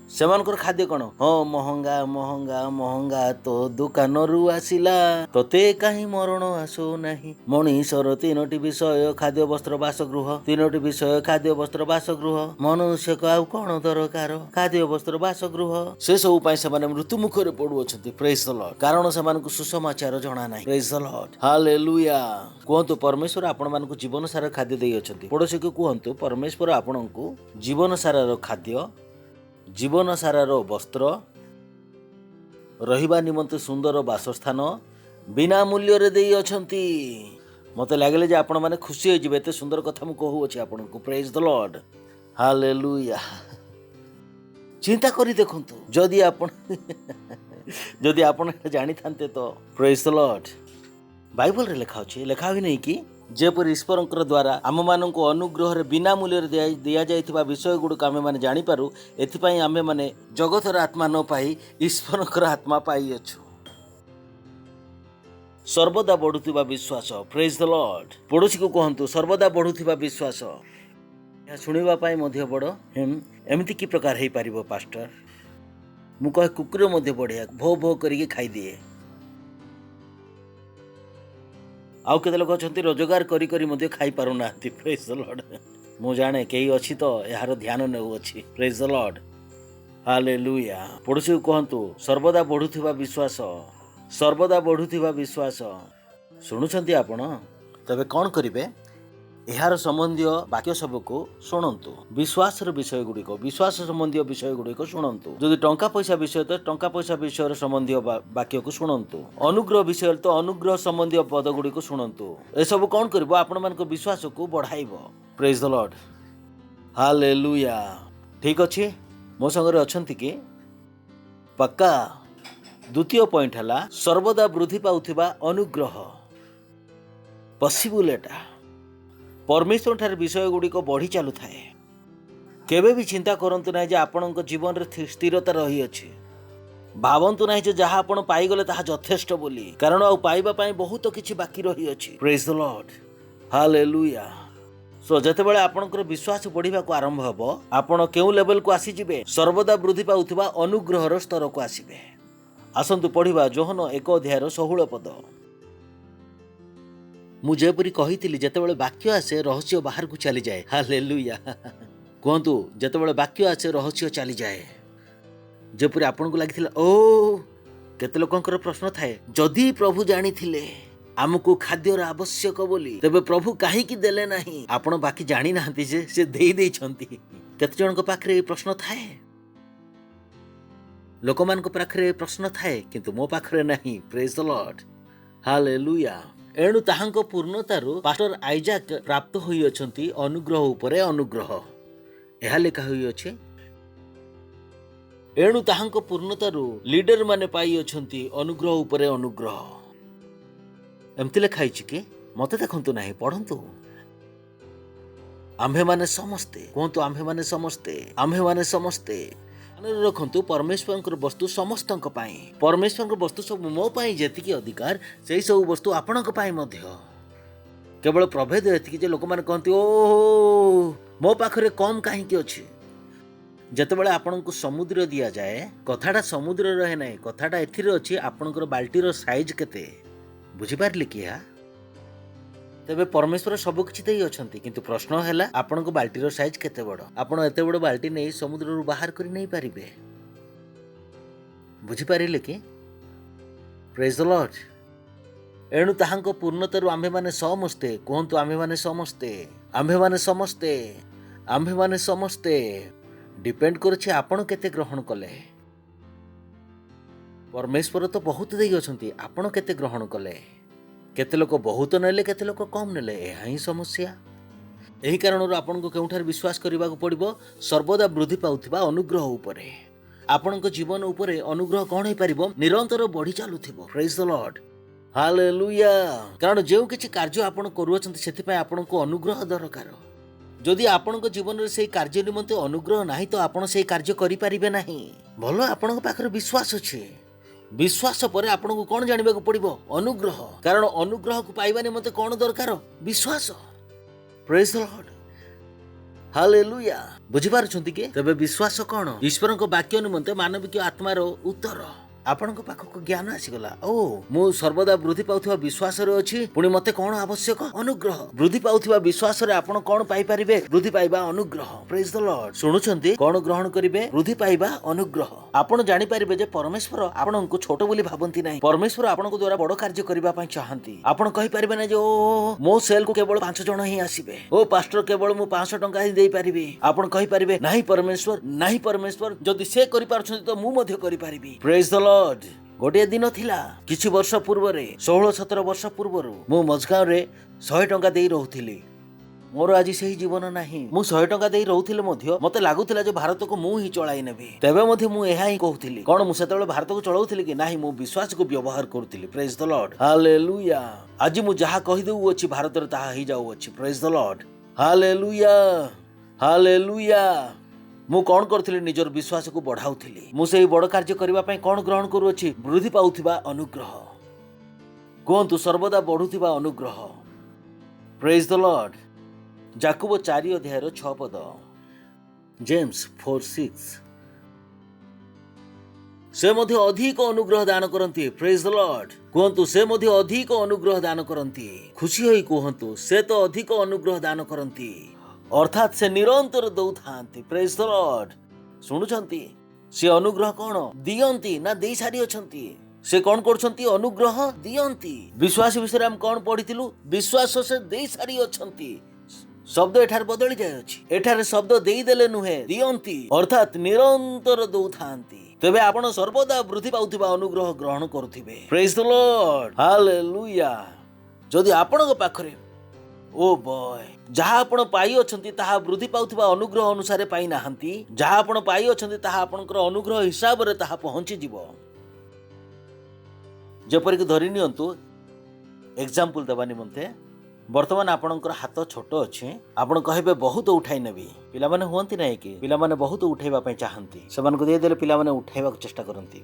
ସେମାନଙ୍କର ଖାଦ୍ୟ କ'ଣ? ହଁ ମହଙ୍ଗା ମହଙ୍ଗା ମହଙ୍ଗା ତ ଦୋକାନରୁ ଆସିଲା, ତତେ କାହିଁ ମରଣ ଆସୁ ନାହିଁ। ମଣିଷର ତିନୋଟି ବିଷୟ, ଖାଦ୍ୟ ବସ୍ତ୍ର ବାସଗୃହ। ତିନୋଟି ବିଷୟ, ଖାଦ୍ୟ ବସ୍ତ୍ର ବାସଗୃହ। ମନୁଷ୍ୟକୁ ଆଉ କ'ଣ ଦରକାର? ଖାଦ୍ୟ ବସ୍ତ୍ର ବାସଗୃହ। ସେ ସବୁ ପାଇଁ ସେମାନେ ମୃତ୍ୟୁ ମୁଖରେ ପଡୁଅଛନ୍ତି। ପ୍ରେଜ୍ ଦ ଲର୍ଡ। କାରଣ ସେମାନଙ୍କୁ ସୁସମାଚାର ଜଣା ନାହିଁ। ପ୍ରେଜ୍ ଦ ଲର୍ଡ। ହାଲେଲୁୟା। କୁହନ୍ତୁ, ପରମେଶ୍ୱର ଆପଣମାନଙ୍କୁ ଜୀବନ ସାରା ଖାଦ୍ୟ ଦେଇଅଛନ୍ତି। ପଡ଼ୋଶୀକୁ କୁହନ୍ତୁ, ପରମେଶ୍ୱର ଆପଣଙ୍କୁ ଜୀବନ ସାରାର ଖାଦ୍ୟ, ଜୀବନ ସାରାର ବସ୍ତ୍ର, ରହିବା ନିମନ୍ତେ ସୁନ୍ଦର ବାସସ୍ଥାନ ବିନା ମୂଲ୍ୟରେ ଦେଇଅଛନ୍ତି। ମୋତେ ଲାଗିଲେ ଯେ ଆପଣମାନେ ଖୁସି ହୋଇଯିବେ, ଏତେ ସୁନ୍ଦର କଥା ମୁଁ କହୁଅଛି ଆପଣଙ୍କୁ। ପ୍ରେଜ୍ ଦ ଲର୍ଡ। ହାଲେଲୁୟା। ଚିନ୍ତା କରି ଦେଖନ୍ତୁ, ଯଦି ଆପଣ ଜାଣିଥାନ୍ତେ ତ। ପ୍ରେଜ୍ ଦ ଲର୍ଡ। ବାଇବଲରେ ଲେଖା ଅଛି, ଲେଖା ହୋଇନାହିଁ କି ଯେପରି ଈଶ୍ୱରଙ୍କର ଦ୍ୱାରା ଆମମାନଙ୍କୁ ଅନୁଗ୍ରହରେ ବିନା ମୂଲ୍ୟରେ ଦିଆଯାଇଥିବା ବିଷୟ ଗୁଡ଼ିକ ଆମେମାନେ ଜାଣିପାରୁ, ଏଥିପାଇଁ ଆମେମାନେ ଜଗତର ଆତ୍ମା ନ ପାଇ ଈଶ୍ୱରଙ୍କର ଆତ୍ମା ପାଇଅଛୁ। ସର୍ବଦା ବଢୁଥିବା ବିଶ୍ୱାସ। ପ୍ରେଜ୍ ଦ ଲର୍ଡ। ପଡ଼ୋଶୀକୁ କୁହନ୍ତୁ, ସର୍ବଦା ବଢୁଥିବା ବିଶ୍ୱାସ। ଏହା ଶୁଣିବା ପାଇଁ ମଧ୍ୟ ବଡ଼ ଏମିତି କି ପ୍ରକାର ହେଇପାରିବ ପାଷ୍ଟର? ମୁଁ କହେ କୁକୁର ମଧ୍ୟ ବଢ଼ିଆ ଭୋ ଭୋ କରିକି ଖାଇଦିଏ। ଆଉ କେତେ ଲୋକ ଅଛନ୍ତି ରୋଜଗାର କରି କରି ମଧ୍ୟ ଖାଇପାରୁନାହାନ୍ତି। ପ୍ରେଜ୍ ଦ ଲର୍ଡ। ମୁଁ ଜାଣେ କେହି ଅଛି ତ ଏହାର ଧ୍ୟାନ ନେଉଅଛି। ପ୍ରେଜ୍ ଦ ଲର୍ଡ। ହାଲେଲୁୟା। ପଡ଼ୋଶୀକୁ କୁହନ୍ତୁ, ସର୍ବଦା ବଢୁଥିବା ବିଶ୍ୱାସ। ସର୍ବଦା ବଢୁଥିବା ବିଶ୍ୱାସ। ଶୁଣୁଛନ୍ତି ଆପଣ? ତେବେ କ'ଣ କରିବେ? ଏହାର ସମ୍ବନ୍ଧୀୟ ବାକ୍ୟ ସବୁକୁ ଶୁଣନ୍ତୁ। ବିଶ୍ୱାସର ବିଷୟ ଗୁଡ଼ିକ, ବିଶ୍ୱାସ ସମ୍ବନ୍ଧୀୟ ବିଷୟ ଗୁଡ଼ିକ ଶୁଣନ୍ତୁ। ଯଦି ଟଙ୍କା ପଇସା ବିଷୟ, ତ ଟଙ୍କା ପଇସା ବିଷୟର ସମ୍ବନ୍ଧୀୟ ବାକ୍ୟକୁ ଶୁଣନ୍ତୁ। ଅନୁଗ୍ରହ ବିଷୟରେ ତ ଅନୁଗ୍ରହ ସମ୍ବନ୍ଧୀୟ ପଦ ଗୁଡ଼ିକୁ ଶୁଣନ୍ତୁ। ଏସବୁ କ'ଣ କରିବ? ଆପଣମାନଙ୍କ ବିଶ୍ୱାସକୁ ବଢ଼ାଇବ। ପ୍ରେଜ୍ ଦ ଲର୍ଡ। ହାଲେଲୁୟା। ଠିକ୍ ଅଛି, ମୋ ସାଙ୍ଗରେ ଅଛନ୍ତି କି? ପକ୍କା। ଦ୍ୱିତୀୟ ପଏଣ୍ଟ ହେଲା ସର୍ବଦା ବୃଦ୍ଧି ପାଉଥିବା ଅନୁଗ୍ରହ। ପସିବୁଲ ଏଟା। ପରମେଶ୍ୱର ଠାରେ ବିଷୟ ଗୁଡ଼ିକ ବଢ଼ି ଚାଲୁଥାଏ। କେବେ ବି ଚିନ୍ତା କରନ୍ତୁ ନାହିଁ ଯେ ଆପଣଙ୍କ ଜୀବନରେ ସ୍ଥିରତା ରହିଅଛି। ଭାବନ୍ତୁ ନାହିଁ ଯେ ଯାହା ଆପଣ ପାଇଗଲେ ତାହା ଯଥେଷ୍ଟ ବୋଲି, କାରଣ ଆଉ ପାଇବା ପାଇଁ ବହୁତ କିଛି ବାକି ରହିଅଛି। ପ୍ରେଜ୍ ଦ ଲର୍ଡ। ହାଲେଲୁୟା। ଯେତେବେଳେ ଆପଣଙ୍କର ବିଶ୍ୱାସ ବଢ଼ିବାକୁ ଆରମ୍ଭ ହେବ, ଆପଣ କେଉଁ ଲେଭେଲକୁ ଆସିଯିବେ? ସର୍ବଦା ବୃଦ୍ଧି ପାଉଥିବା ଅନୁଗ୍ରହର ସ୍ତରକୁ ଆସିବେ। ଆସନ୍ତୁ ପଢ଼ିବା ଯୋହନ 1 ଅଧ୍ୟାୟର 16 ପଦ। ମୁଁ ଯେପରି କହିଥିଲି, ଯେତେବେଳେ ବାକ୍ୟ ଆସେ ରହସ୍ୟ ବାହାରକୁ ଚାଲିଯାଏ। ହାଲେଲୁୟା। କୁହନ୍ତୁ, ଯେତେବେଳେ ବାକ୍ୟ ଆସେ ରହସ୍ୟ ଚାଲିଯାଏ। ଯେପରି ଆପଣଙ୍କୁ ଲାଗିଥିଲା, କେତେ ଲୋକଙ୍କର ପ୍ରଶ୍ନ ଥାଏ, ଯଦି ପ୍ରଭୁ ଜାଣିଥିଲେ ଆମକୁ ଖାଦ୍ୟର ଆବଶ୍ୟକ ବୋଲି, ତେବେ ପ୍ରଭୁ କାହିଁକି ଦେଲେ ନାହିଁ? ଆପଣ ବାକି ଜାଣିନାହାନ୍ତି ଯେ ସେ ଦେଇଛନ୍ତି। କେତେ ଜଣଙ୍କ ପାଖରେ ଏ ପ୍ରଶ୍ନ ଥାଏ? ଲୋକମାନଙ୍କ ପାଖରେ ଏ ପ୍ରଶ୍ନ ଥାଏ, କିନ୍ତୁ ମୋ ପାଖରେ ନାହିଁ। ପ୍ରେଜ୍ ଦ ଲର୍ଡ। ହାଲେଲୁୟା। ଏଣୁ ତାହାଙ୍କ ପୂର୍ଣ୍ଣତାରୁ ପାଷ୍ଟର ଆଇଜାକ୍ ପ୍ରାପ୍ତ ହୋଇଅଛନ୍ତି ଅନୁଗ୍ରହ ଉପରେ ଅନୁଗ୍ରହ। ଏହା ଲେଖା ହୋଇଅଛି। ଏଣୁ ତାହାଙ୍କ ପୂର୍ଣ୍ଣତାରୁ ଲିଡର ମାନେ ପାଇଅଛନ୍ତି ଅନୁଗ୍ରହ ଉପରେ ଅନୁଗ୍ରହ। ଏମିତି ଲେଖା ହେଇଛି କି? ମତେ ଦେଖନ୍ତୁ ନାହିଁ, ପଢନ୍ତୁ। ଆମ୍ଭେମାନେ ସମସ୍ତେ, କୁହନ୍ତୁ ଆମ୍ଭେମାନେ ସମସ୍ତେ, ଆମ୍ଭେମାନେ ସମସ୍ତେ। ମନେ ରଖନ୍ତୁ, ପରମେଶ୍ୱରଙ୍କର ବସ୍ତୁ ସମସ୍ତଙ୍କ ପାଇଁ। ପରମେଶ୍ୱରଙ୍କ ବସ୍ତୁ ସବୁ ମୋ ପାଇଁ ଯେତିକି ଅଧିକାର, ସେଇ ସବୁ ବସ୍ତୁ ଆପଣଙ୍କ ପାଇଁ ମଧ୍ୟ। କେବଳ ପ୍ରଭେଦ ଏତିକି ଯେ ଲୋକମାନେ କହନ୍ତି, ମୋ ପାଖରେ କମ୍ କାହିଁକି ଅଛି? ଯେତେବେଳେ ଆପଣଙ୍କୁ ସମୁଦ୍ର ଦିଆଯାଏ, କଥାଟା ସମୁଦ୍ର ରହେ ନାହିଁ, କଥାଟା ଏଥିରେ ଅଛି ଆପଣଙ୍କର ବାଲ୍ଟିର ସାଇଜ କେତେ। ବୁଝିପାରିଲେ କି? ତେବେ ପରମେଶ୍ୱର ସବୁ କିଛି ଦେଇ ଅଛନ୍ତି, କିନ୍ତୁ ପ୍ରଶ୍ନ ହେଲା ଆପଣଙ୍କ ବାଲ୍ଟିର ସାଇଜ କେତେ ବଡ଼? ଆପଣ ଏତେ ବଡ଼ ବାଲ୍ଟି ନେଇ ସମୁଦ୍ରରୁ ବାହାର କରି ନେଇ ପାରିବେ? ବୁଝିପାରିଲେ କି? ପ୍ରେଜ୍ ଦ ଲର୍ଡ। ଏଣୁ ତାହାଙ୍କ ପୂର୍ଣ୍ଣତାରୁ ଆମ୍ଭେମାନେ ସମସ୍ତେ, କୁହନ୍ତୁ ଆମ୍ଭେମାନେ ସମସ୍ତେ, ଆମ୍ଭେମାନେ ସମସ୍ତେ, ଆମ୍ଭେମାନେ ସମସ୍ତେ। ଡିପେଣ୍ଡ କରୁଛି ଆପଣ କେତେ ଗ୍ରହଣ କଲେ। ପରମେଶ୍ୱର ତ ବହୁତ ଦେଇ ଅଛନ୍ତି, ଆପଣ କେତେ ଗ୍ରହଣ କଲେ। କେତେ ଲୋକ ବହୁତ ନେଲେ, କେତେ ଲୋକ କମ୍ ନେଲେ, ଏହା ହିଁ ସମସ୍ୟା। ଏହି କାରଣରୁ ଆପଣଙ୍କୁ କେଉଁଠାରେ ବିଶ୍ୱାସ କରିବାକୁ ପଡ଼ିବ? ସର୍ବଦା ବୃଦ୍ଧି ପାଉଥିବା ଅନୁଗ୍ରହ ଉପରେ। ଆପଣଙ୍କ ଜୀବନ ଉପରେ ଅନୁଗ୍ରହ କ'ଣ ହେଇପାରିବ? ନିରନ୍ତର ବଢ଼ି ଚାଲୁଥିବ। ପ୍ରେଜ୍ ଦ ଲର୍ଡ। ହାଲେଲୁୟା। କାରଣ ଯେଉଁ କିଛି କାର୍ଯ୍ୟ ଆପଣ କରୁଅଛନ୍ତି, ସେଥିପାଇଁ ଆପଣଙ୍କୁ ଅନୁଗ୍ରହ ଦରକାର। ଯଦି ଆପଣଙ୍କ ଜୀବନରେ ସେହି କାର୍ଯ୍ୟ ନିମନ୍ତେ ଅନୁଗ୍ରହ ନାହିଁ, ତ ଆପଣ ସେହି କାର୍ଯ୍ୟ କରିପାରିବେ ନାହିଁ। ଭଲ, ଆପଣଙ୍କ ପାଖରେ ବିଶ୍ୱାସ ଅଛି। ବିଶ୍ୱାସ ପରେ ଆପଣଙ୍କୁ କ'ଣ ଜାଣିବାକୁ ପଡ଼ିବ? ଅନୁଗ୍ରହ। କାରଣ ଅନୁଗ୍ରହକୁ ପାଇବା ନିମନ୍ତେ କ'ଣ ଦରକାର? ବିଶ୍ୱାସ। ପ୍ରେଜ୍ ଦ ଲର୍ଡ। हालेलुया बुझी पारुछंती के तबे विश्वास कौन ईश्वर को वाक्य निमंते मानविक आत्मार उत्तर आपणक पाखक ज्ञान आसीगला ओ मु सर्वदा वृद्धि पाउथिबा विश्वास रे अछि पुणी मते कोन आवश्यक अनुग्रह वृद्धि पाउथिबा विश्वास रे आपण कोन पाई परिबे वृद्धि पाइबा अनुग्रह प्रेज द लॉर्ड सुनुछंती कोन ग्रहण करिवे वृद्धि पाइबा अनुग्रह आपण जानि परिबे जे परमेश्वर आपणको छोट बोली भाबंती नाही परमेश्वर आपणको द्वारा बड़ कार्य करिबा पई चाहंती आपण कहि परिबे ना जे ओ मो सेल को केवल 5 जण ही आसीबे ओ पास्टर केवल मु 500 टंका ही देई परिबे आपण कहि परिबे नाही परमेश्वर जदि से करि पारछंती तो मु मध्ये करि परिबी प्रेज द लॉर्ड गोटे दिन थिला किछि वर्ष पूर्व 16-17 वर्ष पूर्व मु मजगांव रे 100 टंका देई रहउथिली मोर आज सही जीवन नाही मु 100 टंका देई रहउथिले मध्ये मते लागुथिला जे भारत को मु ही चलाई नेबी तबे मध्ये मु एहा ही कहउथिली कोन मु सेतेबेले भारत को चलाउथिली कि नाही मु विश्वास को व्यवहार करथिली प्रेज द लॉर्ड हालेलुया आज मु जहा कहि देउ अछि भारत रे ताहा ही जाउ अछि प्रेज द लॉर्ड हालेलुया मु कौन करथिली निजर विश्वास को बढ़ाउथिली मु सेही बड़ कार्य करिबा पई कोन ग्रहण करूछि वृद्धि पाउथिबा अनुग्रह कोंतु सर्वदा बढ़ुथिबा अनुग्रह प्रेज द लॉर्ड जाकूब 4 अध्याय 6 पद जेम्स 4:6 से मध्ये अधिक अनुग्रह दान करंती प्रेज द लॉर्ड कोंतु से मध्ये अधिक अनुग्रह दान करंती खुशी होई कोहंतु से तो अधिक अनुग्रह दान करंती अर्थात से निरंतर दौ थांती प्रेज द लॉर्ड सुनुछंती से अनुग्रह कोन दियंती ना देई सारी अछंती से कोन करछंती अनुग्रह दियंती विश्वास विषय हम कोन पढितिलु विश्वास से देई सारी अछंती शब्द एठार बदली जाय अछि एठार शब्द देई देले नुहे दियंती अर्थात निरंतर दौ थांती तबे आपण सर्वदा वृद्धि पाउथिबा अनुग्रह ग्रहण करूथिबे प्रेज द लॉर्ड हालेलुया जदि आपणक पाखरे ओ बॉय जहाँ आपण पाई अछंती ताहा वृद्धि पाउथिबा अनुग्रह अनुसार पाई नाहंती जहाँ आपण पाई अछंती ताहा आपणकर अनुग्रह हिसाब रे ताहा पहुंची जिवो जेपरि कि धरि नियंतु एग्जांपल देबा निमंते वर्तमान आपणकर हाथ छोट अछि आपण कहबे बहुत उठाई नेबी पिला माने होंती नै कि पिला माने बहुत उठाइबा पई चाहंती समान को दे देले पिला माने उठाइबा को चेष्टा करंती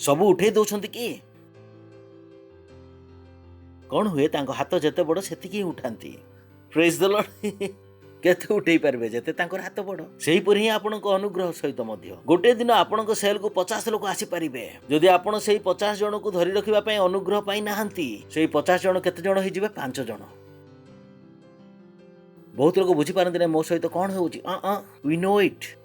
सब उठै दोछंती कि कौन हुए तांको हाथ जेते बड़ सेति की उठांती प्रेज द लॉर्ड केते उठेई परबे जेते तांकर हाथ बड़ सेही परि ही आपनको अनुग्रह सहित मध्य गोटे दिन आपनको सेल को 50 लोक आसी परिबे जदि आपण सेही 50 जन को धरि रखिबा पई अनुग्रह पाई नाहंती सेही 50 जन केते जन होई जिवे 5 जन बहुत लोक बुझी पारंती नै मो सहित कोन होउची वी नो इट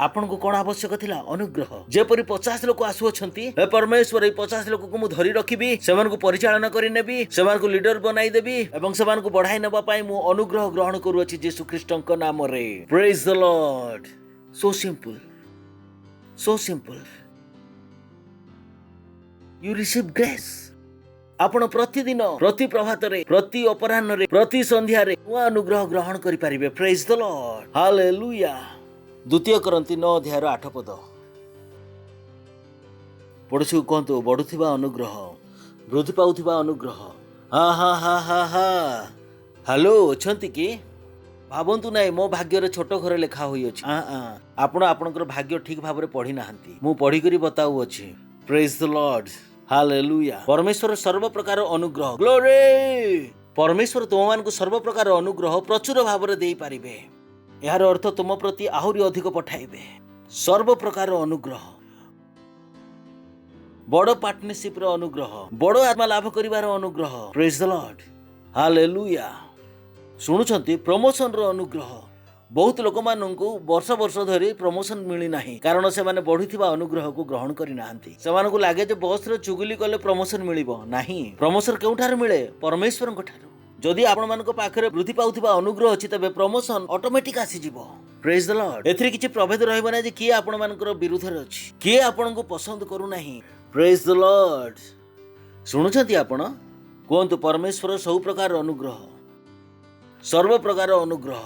आपण को कोन आवश्यक थिला अनुग्रह जेपरि 50 लोक आसु अछंती हे परमेश्वर ए 50 लोक को मु धरि रखिबी सेमान को परिचालन करि नेबी सेमान को लीडर बनाई देबी एवं सेमान को बढ़ाई नेबा पई मु अनुग्रह ग्रहण करू अछि यीशु ख्रीष्टक नाम रे praise the Lord so simple you receive grace आपण प्रतिदिन प्रति प्रभात रे प्रति अपराह्न रे प्रति संध्या रे अनुग्रह ग्रहण करि परिबे प्रेज द लॉर्ड हालेलुया द्वितीय करंती 9 अध्याय 8 पद पड़ोसी कहतु बढ़ुथिबा अनुग्रह वृद्धि पाउथिबा अनुग्रह हा हेलो अछंती कि भाबंतु नाई मो भाग्य रे छोट घर लेखा होई अछि आपण आपनकर भाग्य ठीक भाव रे पढ़ी नाहंती मु पढ़ी करी बताउ अछि प्रेज द लॉर्ड हालेलुया परमेश्वर सर्व प्रकार अनुग्रह ग्लोरी परमेश्वर तुम मान को सर्व प्रकार अनुग्रह प्रचुर भाव रे देई पारिबे यार अर्थ तुम प्रति आहुरी अधिक पठाइबे सर्व प्रकार अनुग्रह बड़ पार्टनरशिप रो अनुग्रह बड़ आत्मा लाभ करिवार अनुग्रह प्रेज द लॉर्ड हालेलुया सुनुछंती प्रमोशन रो अनुग्रह बहुत लोक माननकु वर्ष वर्ष धरी प्रमोशन मिली नाही कारण से माने बढ़िथिबा अनुग्रह को ग्रहण करि नाहंती सेमान को लागे जे बॉस रे चुगली कले प्रमोशन मिलिबो नाही प्रमोशन केउठार मिले परमेश्वरन ठारू जदि आपण मानको पाखरे वृद्धि पाउथिबा अनुग्रह अछि तबे प्रमोशन ऑटोमेटिक आसी जिवो प्रेज द लॉर्ड एथरि किछि प्रभेद रहइबो ना जे किए आपण मानकर विरुद्ध रे अछि किए आपण को पसंद करू नाही प्रेज द लॉर्ड सुनुछंती आपण कोंतु परमेश्वर सब प्रकार अनुग्रह सर्व प्रकार अनुग्रह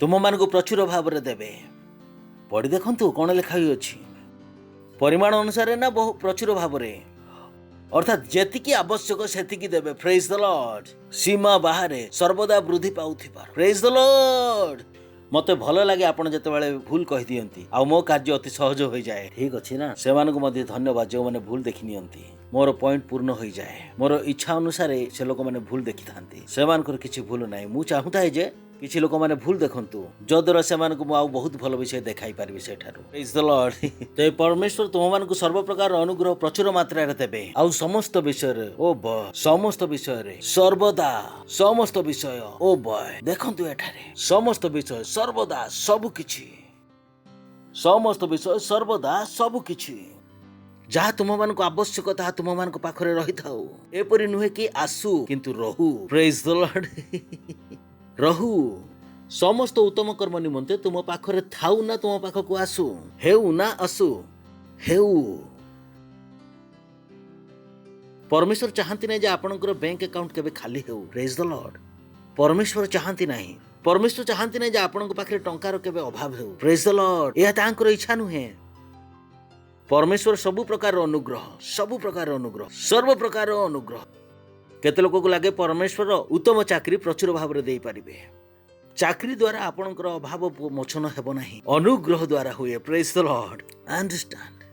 तुम मान को प्रचुर भाव रे देबे पढ़ी देखंतु कोन लिखा होई अछि परिमाण अनुसार ना बहु प्रचुर भाव रे अर्थात जेतिकी आवश्यक सेतिकी देबे प्रेज द लॉर्ड सीमा बाहरे सर्वदा वृद्धि पाउथिबार प्रेज द लॉर्ड मते भल लगे आपण जेतेबेले भूल कहि दियंती आ मो कार्य अति सहज हो जाए। ठीक अछि ना, सेमानकु मध्ये धन्यवाद जो माने भूल देखि नियंती। मोर पॉइंट पूर्ण हो जाए, मोर इच्छा अनुसार से लोक माने भूल देखि थांती। सेमानकर किछि भूल नाही। मु चाहुताय जे किछि लोक माने भूल देखंतु जदर सेमानकु मु आउ बहुत भल विषय देखाई पारबी सेठारु। Praise the Lord. ते परमेश्वर तुम मानकु सर्व प्रकार अनुग्रह प्रचुर मात्रा रे देबे। आउ समस्त विषय रे ओ बॉय, समस्त विषय रे सर्वदा, समस्त विषय ओ बॉय देखंतु एठारे समस्त विषय सर्वदा सब किछि, समस्त विषय सर्वदा सब किछि जहाँ तुम मानक आवश्यक ताहा तुम मानक पाखरे रही थाउ। एपरि नुहे कि आसु किंतु रहू। Praise the Lord. रहू समस्त उत्तम कर्म निमंते तुम पाखरे थाउ ना तुम पाखकु आसु, हेउ ना आसु, हेउ। परमेश्वर चाहती नहीं जे आपनकर बैंक अकाउंट केबे खाली हेउ। Praise the Lord. परमेश्वर चाहती नहीं, परमेश्वर चाहती नहीं जे आपनक पाखरे टंकार केबे अभाव हेउ। Praise the Lord. यह तांकर इच्छा नुहे। परमेश्वर सबु प्रकार अनुग्रह, सबु प्रकार अनुग्रह, सर्व प्रकार अनुग्रह। केते लोक को लगे परमेश्वर उत्तम चाकरी प्रचुर भाव रे देई परिबे। चाकरी द्वारा आपनकर अभाव मोचन हेबो नाही, अनुग्रह द्वारा हुए। Praise the Lord. अंडरस्टैंड।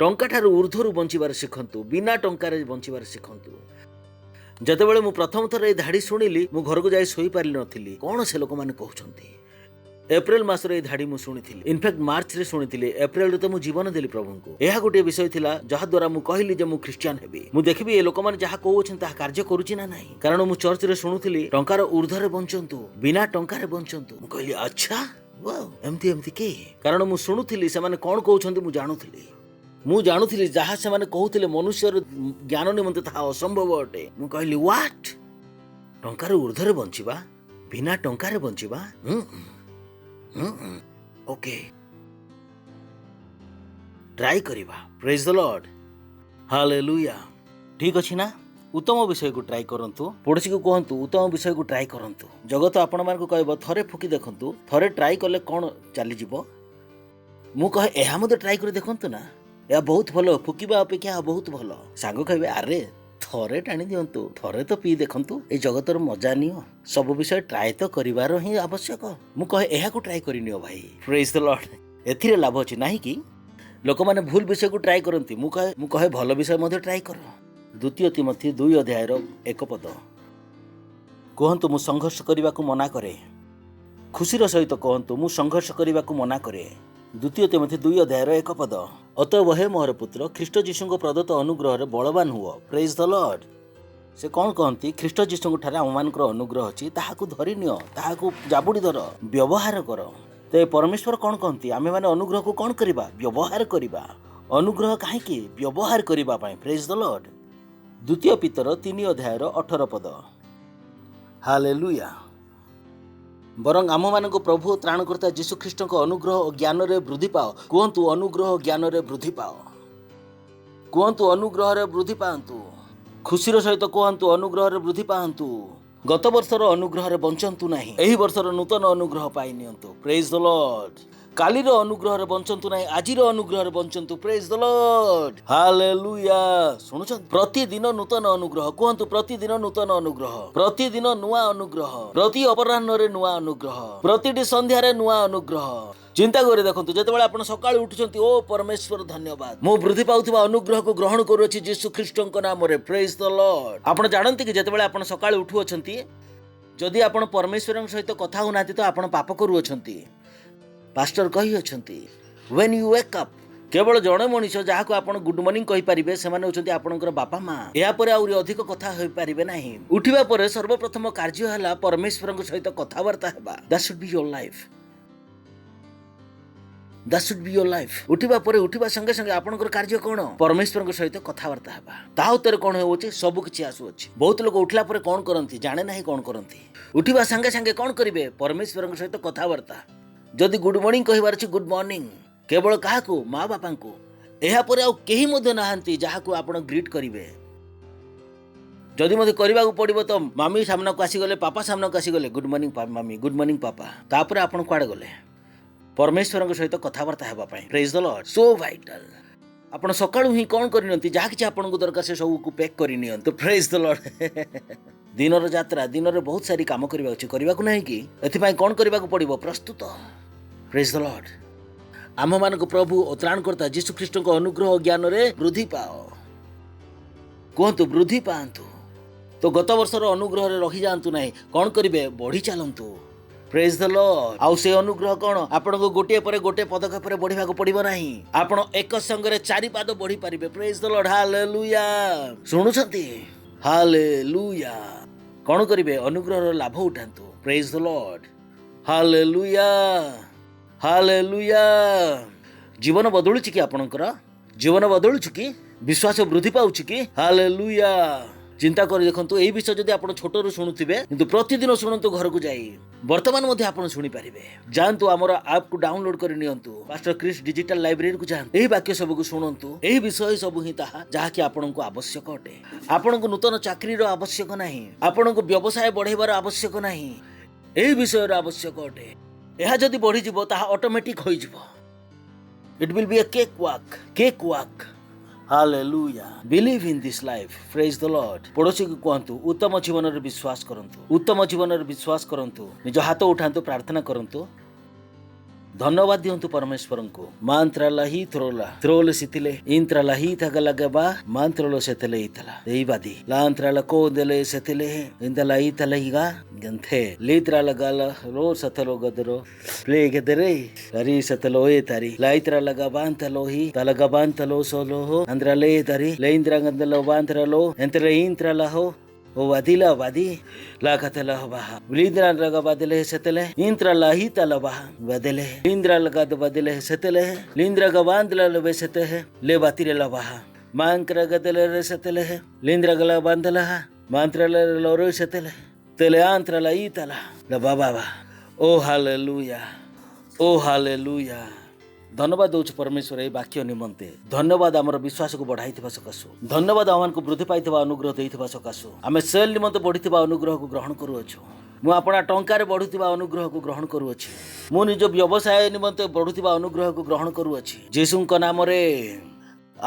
टंका ठारू ऊर्ध्वरु बंचिबार शिखंतु, बिना टंकारे बंचिबार शिखंतु। जतेबेले मु प्रथम थर ए धाड़ी सुनिली मु घर को जाई सोई पारि नथिली। कोन से लोक माने कहउछंती। एप्रिल मास रे धाड़ी मु सुनिथिली, इनफैक्ट मार्च रे सुनिथिली। एप्रिल रे तो मु जीवन देली प्रभु को। एहा गोटे विषय थिला जहा द्वारा मु कहिली जे मु क्रिश्चियन हेबी। मु देखबी ए लोक माने जहा कहउछन ता कार्य करूची ना नाही। कारण मु चर्च रे सुनुथिली टंकार ऊर्ध्वरे बंचंतु, बिना टंकारे बंचंतु। मु कहिली अच्छा वाओ एमती एमती के। कारण मु सुनुथिली से माने कोन कहउछंती मु जानुथिली। मु जानुथिली जहा से माने कहउथिले मनुष्यर ज्ञान निमंते ता असंभव अटे। मु कहिली व्हाट, टंकार ऊर्ध्वरे बंचिबा, बिना टंकारे बंचिबा। ओके ट्राई करिबा। Praise the Lord. हालेलुया। ठीक अछि ना। उत्तम विषय को ट्राई करंतु। पड़ोसी को कहंतु उत्तम विषय को ट्राई करंतु। जगत आपण मान को कहबो थरे फुकी देखंतु, थरे ट्राई करले कोन चली जिवो। मु कहे एहा मते ट्राई कर देखंतु ना, या बहुत भलो, फुकीबा अपेक्षा बहुत भलो। सांगो कहबे अरे थरे टाणी दियंतु, थरे तो पी देखंतु, ए जगतर मजा नियो। सब विषय ट्राई तो करिवार ही आवश्यक। मु कहे एहा को ट्राई करि नियो भाई। Praise the Lord. एथिरे लाभ अछि नाही कि लोक माने भूल विषय को ट्राई करंती। मु कहे भलो विषय मध्ये ट्राई कर। द्वितीय तिमोथी 2 अध्याय 1 पद कहंतु मु संघर्ष करिबा को मना करे। खुशीर सहित कहंतु मु संघर्ष करिबा को मना करे। द्वितीय तिमोथी 2 अध्याय 1 पद। अतएव हे मोर पुत्र ख्रीष्ट जीशु प्रदत्त अनुग्रह रे बलवान हुओ। Praise the Lord. से कौन कहती ख्रीष्ट जीशु ठारे आम मानकर अनुग्रह अछि, ताहाकु धरि नियो, ताहाकु जाबुडी धर, व्यवहार कर। ते परमेश्वर कौन कहती आमे माने अनुग्रह को कौन करिबा, व्यवहार करिबा। अनुग्रह काहे कि व्यवहार करिबा पई। Praise the Lord. द्वितीय पीतर 3 अध्याय 18 पद। हालेलुया। बरং आम मानक प्रभु त्राणकर्ता यीशु ख्रीष्ट अनुग्रह और ज्ञान रे वृद्धि पाओ। कहतु अनुग्रह और ज्ञान रे वृद्धि पाओ। कहतु अनुग्रह रे वृद्धि पांतु। खुशीर सहित कहतु अनुग्रह रे वृद्धि पांतु। गत वर्षर अनुग्रह रे बंचंतु नाही, एही वर्षर नूतन अनुग्रह पाई नियंतु। Praise the Lord. कालीर अनुग्रह रे बंचंतु नाही, आजिर अनुग्रह रे बंचंतु। Praise the Lord. हालेलुया। सुनुछन प्रतिदिन नूतन अनुग्रह। कहतु प्रतिदिन नूतन अनुग्रह, प्रतिदिन नुआ अनुग्रह, प्रति अपराह्न रे नुआ अनुग्रह, प्रतिटी संध्या रे नुआ अनुग्रह। चिंता करे देखंतु जेतेबेले आपण सकाळ उठुचंती, ओ परमेश्वर धन्यवाद, मो वृद्धि पाउथिबा अनुग्रह को ग्रहण करूछि यीशु ख्रीष्टक नाम रे। Praise the Lord. आपण जानंती कि जेतेबेले आपण सकाळ उठुअछंती, जदि आपण परमेश्वरक सहित कथा होनाती तो आपण पाप करूअछंती। पास्टर कहि अछंती व्हेन यू वेक अप, केवल जणे मनीष जहाँ को आपण गुड मॉर्निंग कहि परिबे सेमाने होचंती आपणकर बापा माँ। या परे आउरी अधिक कथा होई परिबे नाही। उठिबा परे सर्वप्रथम कार्य हला परमेश्वरक सहित कथावार्ता हेबा। That should be your life. That should be your life. उठिबा परे उठिबा संगे संगे आपणकर कार्य कोन, परमेश्वरक सहित कथावार्ता हेबा। ता उतर कोन होउची सब किछि आसु अछि। बहुत लोग उठला परे कोन करंती जाने नाही कोन करंती। उठिबा संगे संगे कोन करिवे, परमेश्वरक सहित कथावार्ता। जदि गुड मॉर्निंग कहिबार अछि गुड मॉर्निंग, केवल काहाकू माँ बापा को। एहा परे आउ केही मध्ये नाहंती जाहाकू आपण ग्रीट करिवे। जदि मते करबा को पड़िबो तो मामी सामना को आसी गले, पापा सामना को आसी गले, गुड मॉर्निंग मामी, गुड मॉर्निंग पापा। तापर आपण कुआडे गले, परमेश्वरक सहित कथावार्ता हेबा पई। Praise the Lord. So vital. आपण सकाळू ही कौन करनियंती जहा कि आपनको दरकार से सब को पैक करनियंतु प्रेज द लॉर्ड दिनर यात्रा दिन रे बहुत सारी काम करबा अछि करबा को नहीं कि एथि पई कोन करबा को पड़िबो प्रस्तुत प्रेज द लॉर्ड आम मानक प्रभु और त्राणकर्ता यीशु ख्रीष्ट को अनुग्रह ज्ञान रे वृद्धि पाओ कहतु वृद्धि पांतु तो गत वर्षर अनुग्रह रे रही जांतु नहीं कौन करिवे बढ़ी चलंतु प्रेज द लॉर्ड आउ से अनुग्रह कौन आपण को गोटे पर गोटे पदक्षेप रे बढ़िबा को पड़िबो नहीं आपण एक संगे चारि पाद बढ़ी पारिबे प्रेज द लॉर्ड हालेलुया सुनुछंती हालेलुया कौन करिवे अनुग्रह रो लाभ उठांतु praise the Lord hallelujah hallelujah जीवन बदलुछि कि आपणकर जीवन बदलुछि कि विश्वास वृद्धि पाउछि कि हालेलुया चिंता कर देखंतु एई विषय जदि आपण छोटरू शुणुथिबे किंतु प्रतिदिन शुणंतु घर को जाई वर्तमान मध्ये आपण शुणी पारिबे जानतु हमर ऐप को डाउनलोड कर नियंतु पास्टर क्रिस डिजिटल लाइब्रेरी को जानतु एही वाक्य सब को शुणंतु एही विषय सब ही ताहा जहा कि आपण को आवश्यक अटे आपण को नूतन चाकरी रो आवश्यक नाही आपण को व्यवसाय बढ़ेबार आवश्यक नाही एही विषय रो आवश्यक अटे एहा जदि बढ़ी जिवो ताहा ऑटोमेटिक होई जिवो it will be a cake walk hallelujah believe in this life praise the Lord पड़ोसी को कहतु उत्तम जीवन रे विश्वास करंतु उत्तम जीवन रे विश्वास करंतु निज हाथ उठांतु प्रार्थना करंतु धन्यवाद दियंतु परमेश्वर को मांत्रला ही थ्रोल सितिले इंत्रला ही थगलगबा मांत्रलो सेतले इतला देईबादी लांत्रला को देले सेतले इंदला इतला हिगा गंथे लीत्रला गल रो सतलो गदरो प्ले गदरे तरी सतलो ए तरी लाइत्रा लगा बांतलो ही तलगा बांतलो सोलो हो अंद्रले तरी लेंद्रा गंदलो बांत्रलो एंतरे इंत्रला हो ओ वादिला वादी लाखतला बाहा लिंद्रा लगा बदले सेतले इंद्रा लाही तला बाहा बदले लिंद्रा लगा बदले सेतले लिंद्रा गवांदला लबे सेते है ले बातिरे ला बाहा मांक्रा गदले रे सेतले है लिंद्रा गला बांदला मांत्रा ले लोरो सेतले तेले आंत्रा ला इतला ला बाबा ओ हालेलुया धन्यवाद दौच परमेश्वर यही वाक्य निमंते धन्यवाद आमर विश्वास को बढ़ाई सकाशु धन्यवाद आम को वृद्धि पाई अनुग्रह देता सकाशु आम सेल निमंते बढ़ी अनुग्रह को ग्रहण करुअछु मु अपना टंकार बढ़ुवा अनुग्रह को ग्रहण करुअछि मु निज व्यवसाय निमंते बढ़ुवा अनुग्रह को ग्रहण करुअछि यीशु नाम रे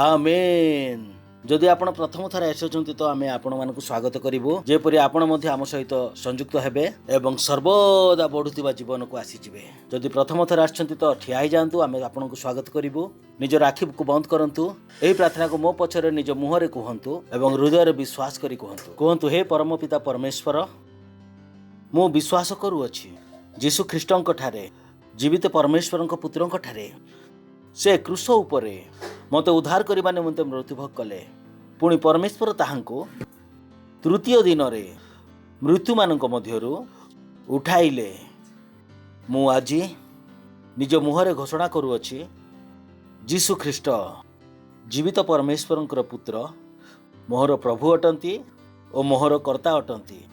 आमेन जदि आपण प्रथम थर आछंती तो आमे आपण मानकु स्वागत करिवो जेपरि आपण मध्ये आम सहित संयुक्त हेबे एवं सर्वदा बढ़ुवा जीवन को आसी जिवे जदि प्रथम थर आछंती तो ठिया ही जांतु आमे आपण को स्वागत करिवो निज राखी को बंद करंतु एही प्रार्थना को मो पछरे निज मुहरे कहंतु एवं हृदय रे विश्वास करी कहंतु हे परम पिता परमेश्वर मो विश्वास करूअछि यीशु ख्रीष्टंक ठारे जीवित परमेश्वरंक पुत्रंक ठारे से क्रूस उपरे मते उद्धार करबा निमंते मृत्युभोग कले पुणी परमेश्वर ताहांको तृतीय दिन रे मृत्यु मानक मध्यरु उठाइले मु आजी निज मुहरे घोषणा करूअछि यीशु ख्रीष्ट जीवित परमेश्वरंकर पुत्र मोहर प्रभु अटंती और मोहर कर्ता अटंती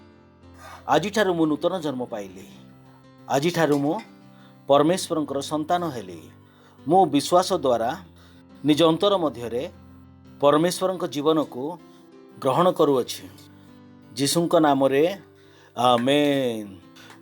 आजि ठारु मु नूतन जन्म पाइली आजि ठारु मु परमेश्वरंकर संतान हेली मो विश्वास द्वारा निज अंतर मध्यरे परमेश्वरंक जीवन को ग्रहण करुअछि यीशुंक नाम रे आमेन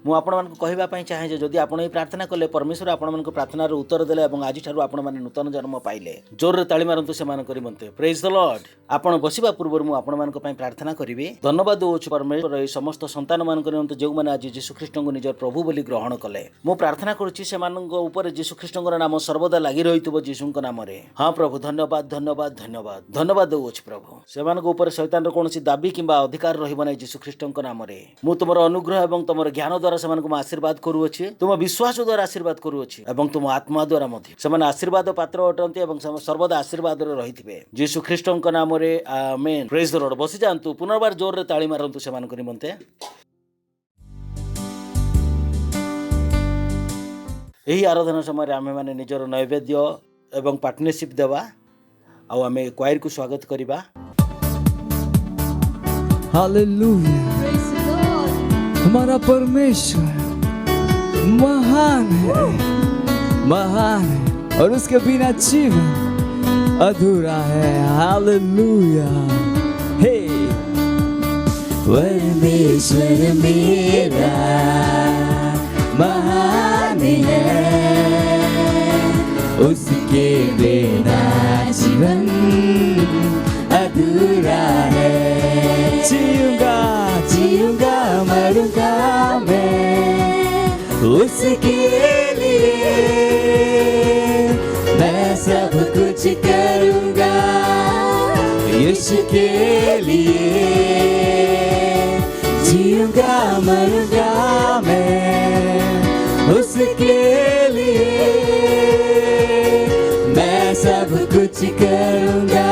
मु आपण मानक कहबा पई चाहे जे जदि आपण ए प्रार्थना कले परमेश्वर आपण मानक प्रार्थना रो उत्तर देले एवं आजि ठारु आपण माने नूतन जन्म पाइले जोर रे ताली मारंतु से मान करी मनते प्रेज द लॉर्ड आपण बसिबा पूर्व मु आपण मानक पई प्रार्थना करिवे धन्यवाद दोछ परमेश्वर ए समस्त संतान मान करी मनते जेउ माने आज यीशु ख्रीष्ट को निजर प्रभु बोली ग्रहण कले मु प्रार्थना करूछि से मानक ऊपर यीशु ख्रीष्ट को नाम सर्वदा लागि रहितबो यीशु को नाम रे हां प्रभु धन्यवाद धन्यवाद धन्यवाद धन्यवाद दोछ प्रभु से मानक ऊपर शैतान रो कोनोसी दाबी किबा अधिकार रहिबो नै यीशु ख्रीष्ट को नाम रे मु तुमरो अनुग्रह एवं तुमरो ज्ञान द्वारा से मानक आशीर्वाद करूअछि तुम विश्वास द्वारा आशीर्वाद करूअछि एवं तुम आत्मा द्वारा मध्य समान आशीर्वाद पात्र अटंती एवं सर्वदा आशीर्वाद रे रहिथिबे यीशु ख्रीष्टंक नाम रे आमेन प्रेज द लॉर्ड बसी जानतु पुनर्बार जोर रे ताली मारंतु से मानक निमंते एही आराधना समय आमे माने निजर नैवेद्य एवं पार्टनरशिप देवा आ आमे क्वायर को स्वागत करिबा हालेलुया हमारा परमेश्वर महान है और उसके बिना जीवन अधूरा है हालेलुया हे परमेश्वर मेरा महान है उसके बिना जीवन जीवन अधूरा है। जीऊंगा जीऊंगा मरूंगा मैं उसके लिए, मैं सब कुछ करूंगा यीशु के लिए। जीऊंगा मरूंगा मैं उसके लिए, मैं सब कुछ करूंगा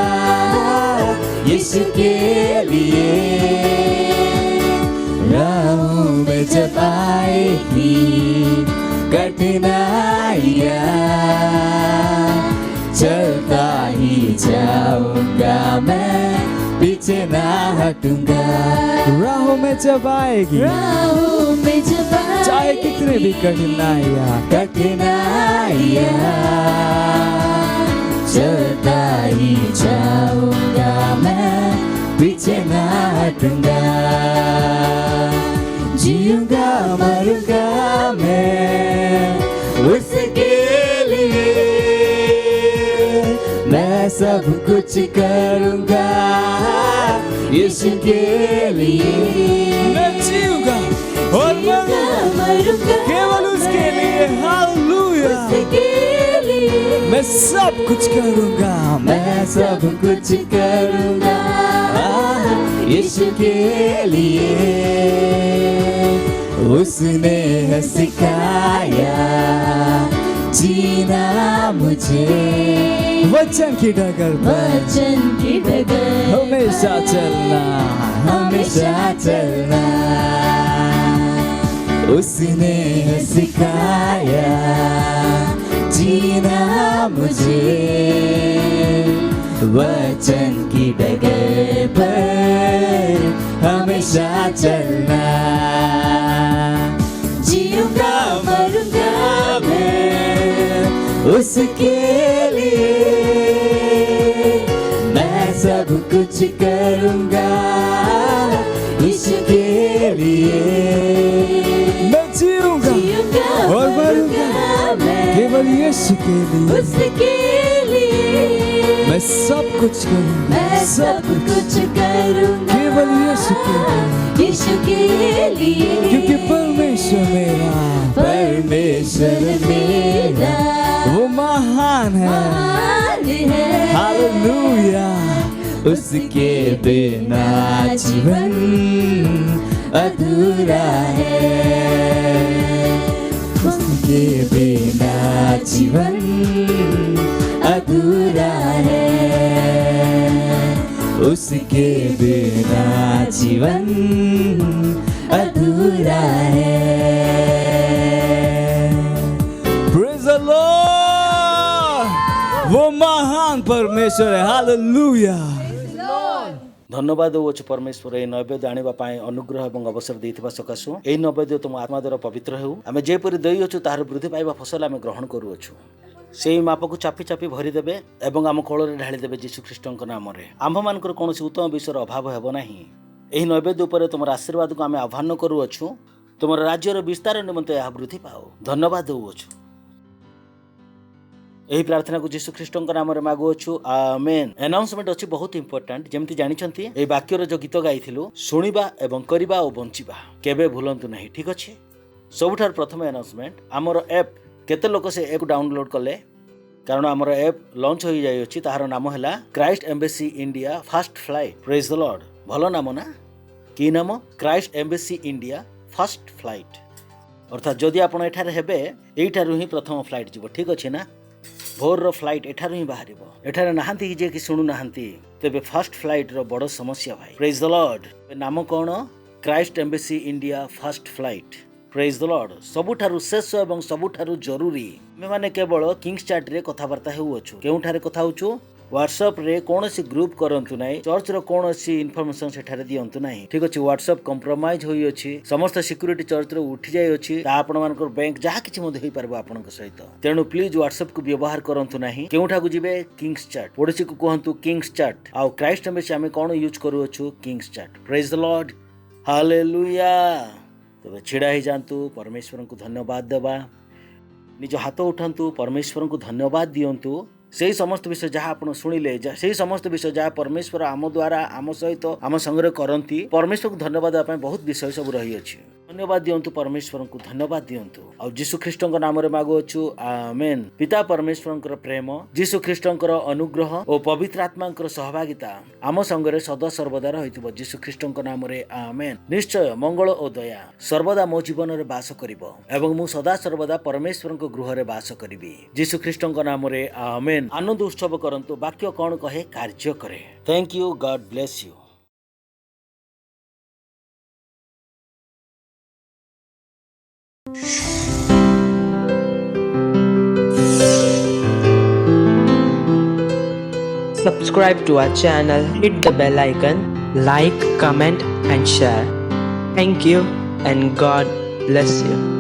यीशु के लिए। राहों में जब आएगी कठिनाइयाँ, चलता ही जाऊंगा मैं, पीछे ना हटूंगा। राहों में जब आएगी, राहों में जब चाहे कितने भी कठिनाइयाँ चलता ही जाऊंगा मैं, पीछे ना हटूंगा। जीऊंगा मरूंगा मैं उसके लिए, मैं सब कुछ करूंगा यीशु के लिए। मैं जीऊंगा और मरूंगा केवल उसके लिए। हालेलुया। मैं सब कुछ करूंगा, मैं सब कुछ करूंगा यीशु के लिए। उसने है सिखाया जीना मुझे, वचन की डगर पर, वचन की डगर हमेशा चलना, हमेशा चलना। उसने है सिखाया जीना मुझे, वचन की डगर पर हमेशा चलना। जीऊंगा मरूंगा मैं उसके लिए, मैं सब कुछ करूंगा इसके लिए। मैं जीऊंगा और मरूंगा केवल यीशु के लिए, उसके लिए। मैं सब कुछ करूंगा, मैं सब कुछ करूंगा केवल यीशु के लिए, यीशु के लिए। क्योंकि परमेश्वर मेरा वो महान है। हालेलुया। उसके बिना जीवन अधूरा है, उसके बिना जीवन अधूरा है, उसके बिना जीवन अधूरा है। Praise the Lord! वो महान परमेश्वर है। हालेलुया। धन्यवाद देउछु परमेश्वर ए नैवेद्य आनिबा पाए अनुग्रह एवं अवसर देइथिबा सकाशु। ए नैवेद्य तुम आत्मा द्वारा पवित्र हेउ। आमे जेपरि देइछु तार वृद्धि पाइबा फसल आमे ग्रहण करूछु। सेई मापकु चापी चापी भरी देबे एवं आम कोଳରେ ढाଳି देबे यीशु ख्रीष्टଙ୍କ नामरे। आम्भ मानकर कोनोसी उत्तम विषयर अभाव हेबो नाही। एही नैवेद्य उपरे तुमर आशीर्वाद को आमे आह्वान करूछु। तुमर राज्यर विस्तार निमंते यह वृद्धि पाओ। धन्यवाद देउछु। एही प्रार्थना को यीशु ख्रीष्टଙ୍କ नामरे मागुछु। आमेन। अनाउंसमेंट अछि बहुत इंपोर्टेंट। जेमति जानिछंती ए वाक्यर जो गीत गाइथिलु सुनिबा एवं करिबा ओ बंचिबा केबे भूलंतु नहीं। ठीक अछि। सबुठार प्रथम अनाउंसमेंट हमर ऐप केते लोक से ऐप डाउनलोड कले, कारण हमर ऐप लॉन्च होई जाय अछि। ताहार नाम हैला Christ Embassy India first flight. Praise the Lord. भलो नाम ना की नाम? Christ Embassy India first flight. अर्थात जदि आपण एठार हेबे एठारु ही प्रथम फ्लाइट जीवो। ठीक अछि ना? भोर फ्लाइट एठारु ही बाहरिबो। एठार नाहंती जे कि सुनु नाहंती तेबे फर्स्ट फ्लाइट रो बड़ समस्या भाई। Praise the Lord. नाम कोन? Christ Embassy India first flight. Praise the Lord. सबुठारु शेष एवं सबुठारु जरूरी मैं माने केवल किंग्स चार्ट रे कथाबार्ता हेउछु। केउठारे कथा होछु? व्हाट्सएप रे कोनोसी ग्रुप करंतु नाही। चर्च रो कोनोसी इन्फॉर्मेशन सेठारे दियंतु नाही। ठीक अछि। व्हाट्सएप कंप्रोमाइज होई अछि। समस्त सिक्युरिटी चर्च रे उठी जाय अछि। ता आपण मानकर बैंक जहा किछि मध्ये होई परबो आपनक सहित। तेनु प्लीज व्हाट्सएप को व्यवहार करंतु नाही। केउठा को जिवे? Kings chart. पड़ोसी को कहंतु किंग्स चार्ट। आ क्राइस्ट एम्बेसी आमे कोन यूज करू अछु? KingsChat. Praise the Lord. Hallelujah. तबे छिड़ा ही जानतु। परमेश्वर को धन्यवाद देबा। निज हाथ उठांतु। परमेश्वर को धन्यवाद दियंतु। से समस्त विषय जहाँ आप शुणिले से समस्त विषय जहाँ परमेश्वर आम द्वारा आम सहित आम संगे करती परमेश्वर को धन्यवाद देवाई बहुत विषय सब रही अछि। धन्यवाद दियंतु परमेश्वर को धन्यवाद दियंतु और यीशु ख्रीष्ट नाम रे मागुअछु आमेन। पिता परमेश्वर प्रेम यीशु ख्रीष्ट अनुग्रह और पवित्र आत्मा सहभागिता आम संगे सदा सर्वदा रहिथिबो यीशु ख्रीष्ट नाम रे आमेन। निश्चय मंगल और दया सर्वदा मो जीवन रे वास करिवो एवं मु सदा सर्वदा परमेश्वर गृह रे वास करिवि यीशु ख्रीष्ट नाम रे आमेन। आनंद उत्सव करंतु वाक्य कौन कहे कार्य करे। Thank you, God bless you. Subscribe to our channel, hit the bell icon, like, comment and share. Thank you and God bless you.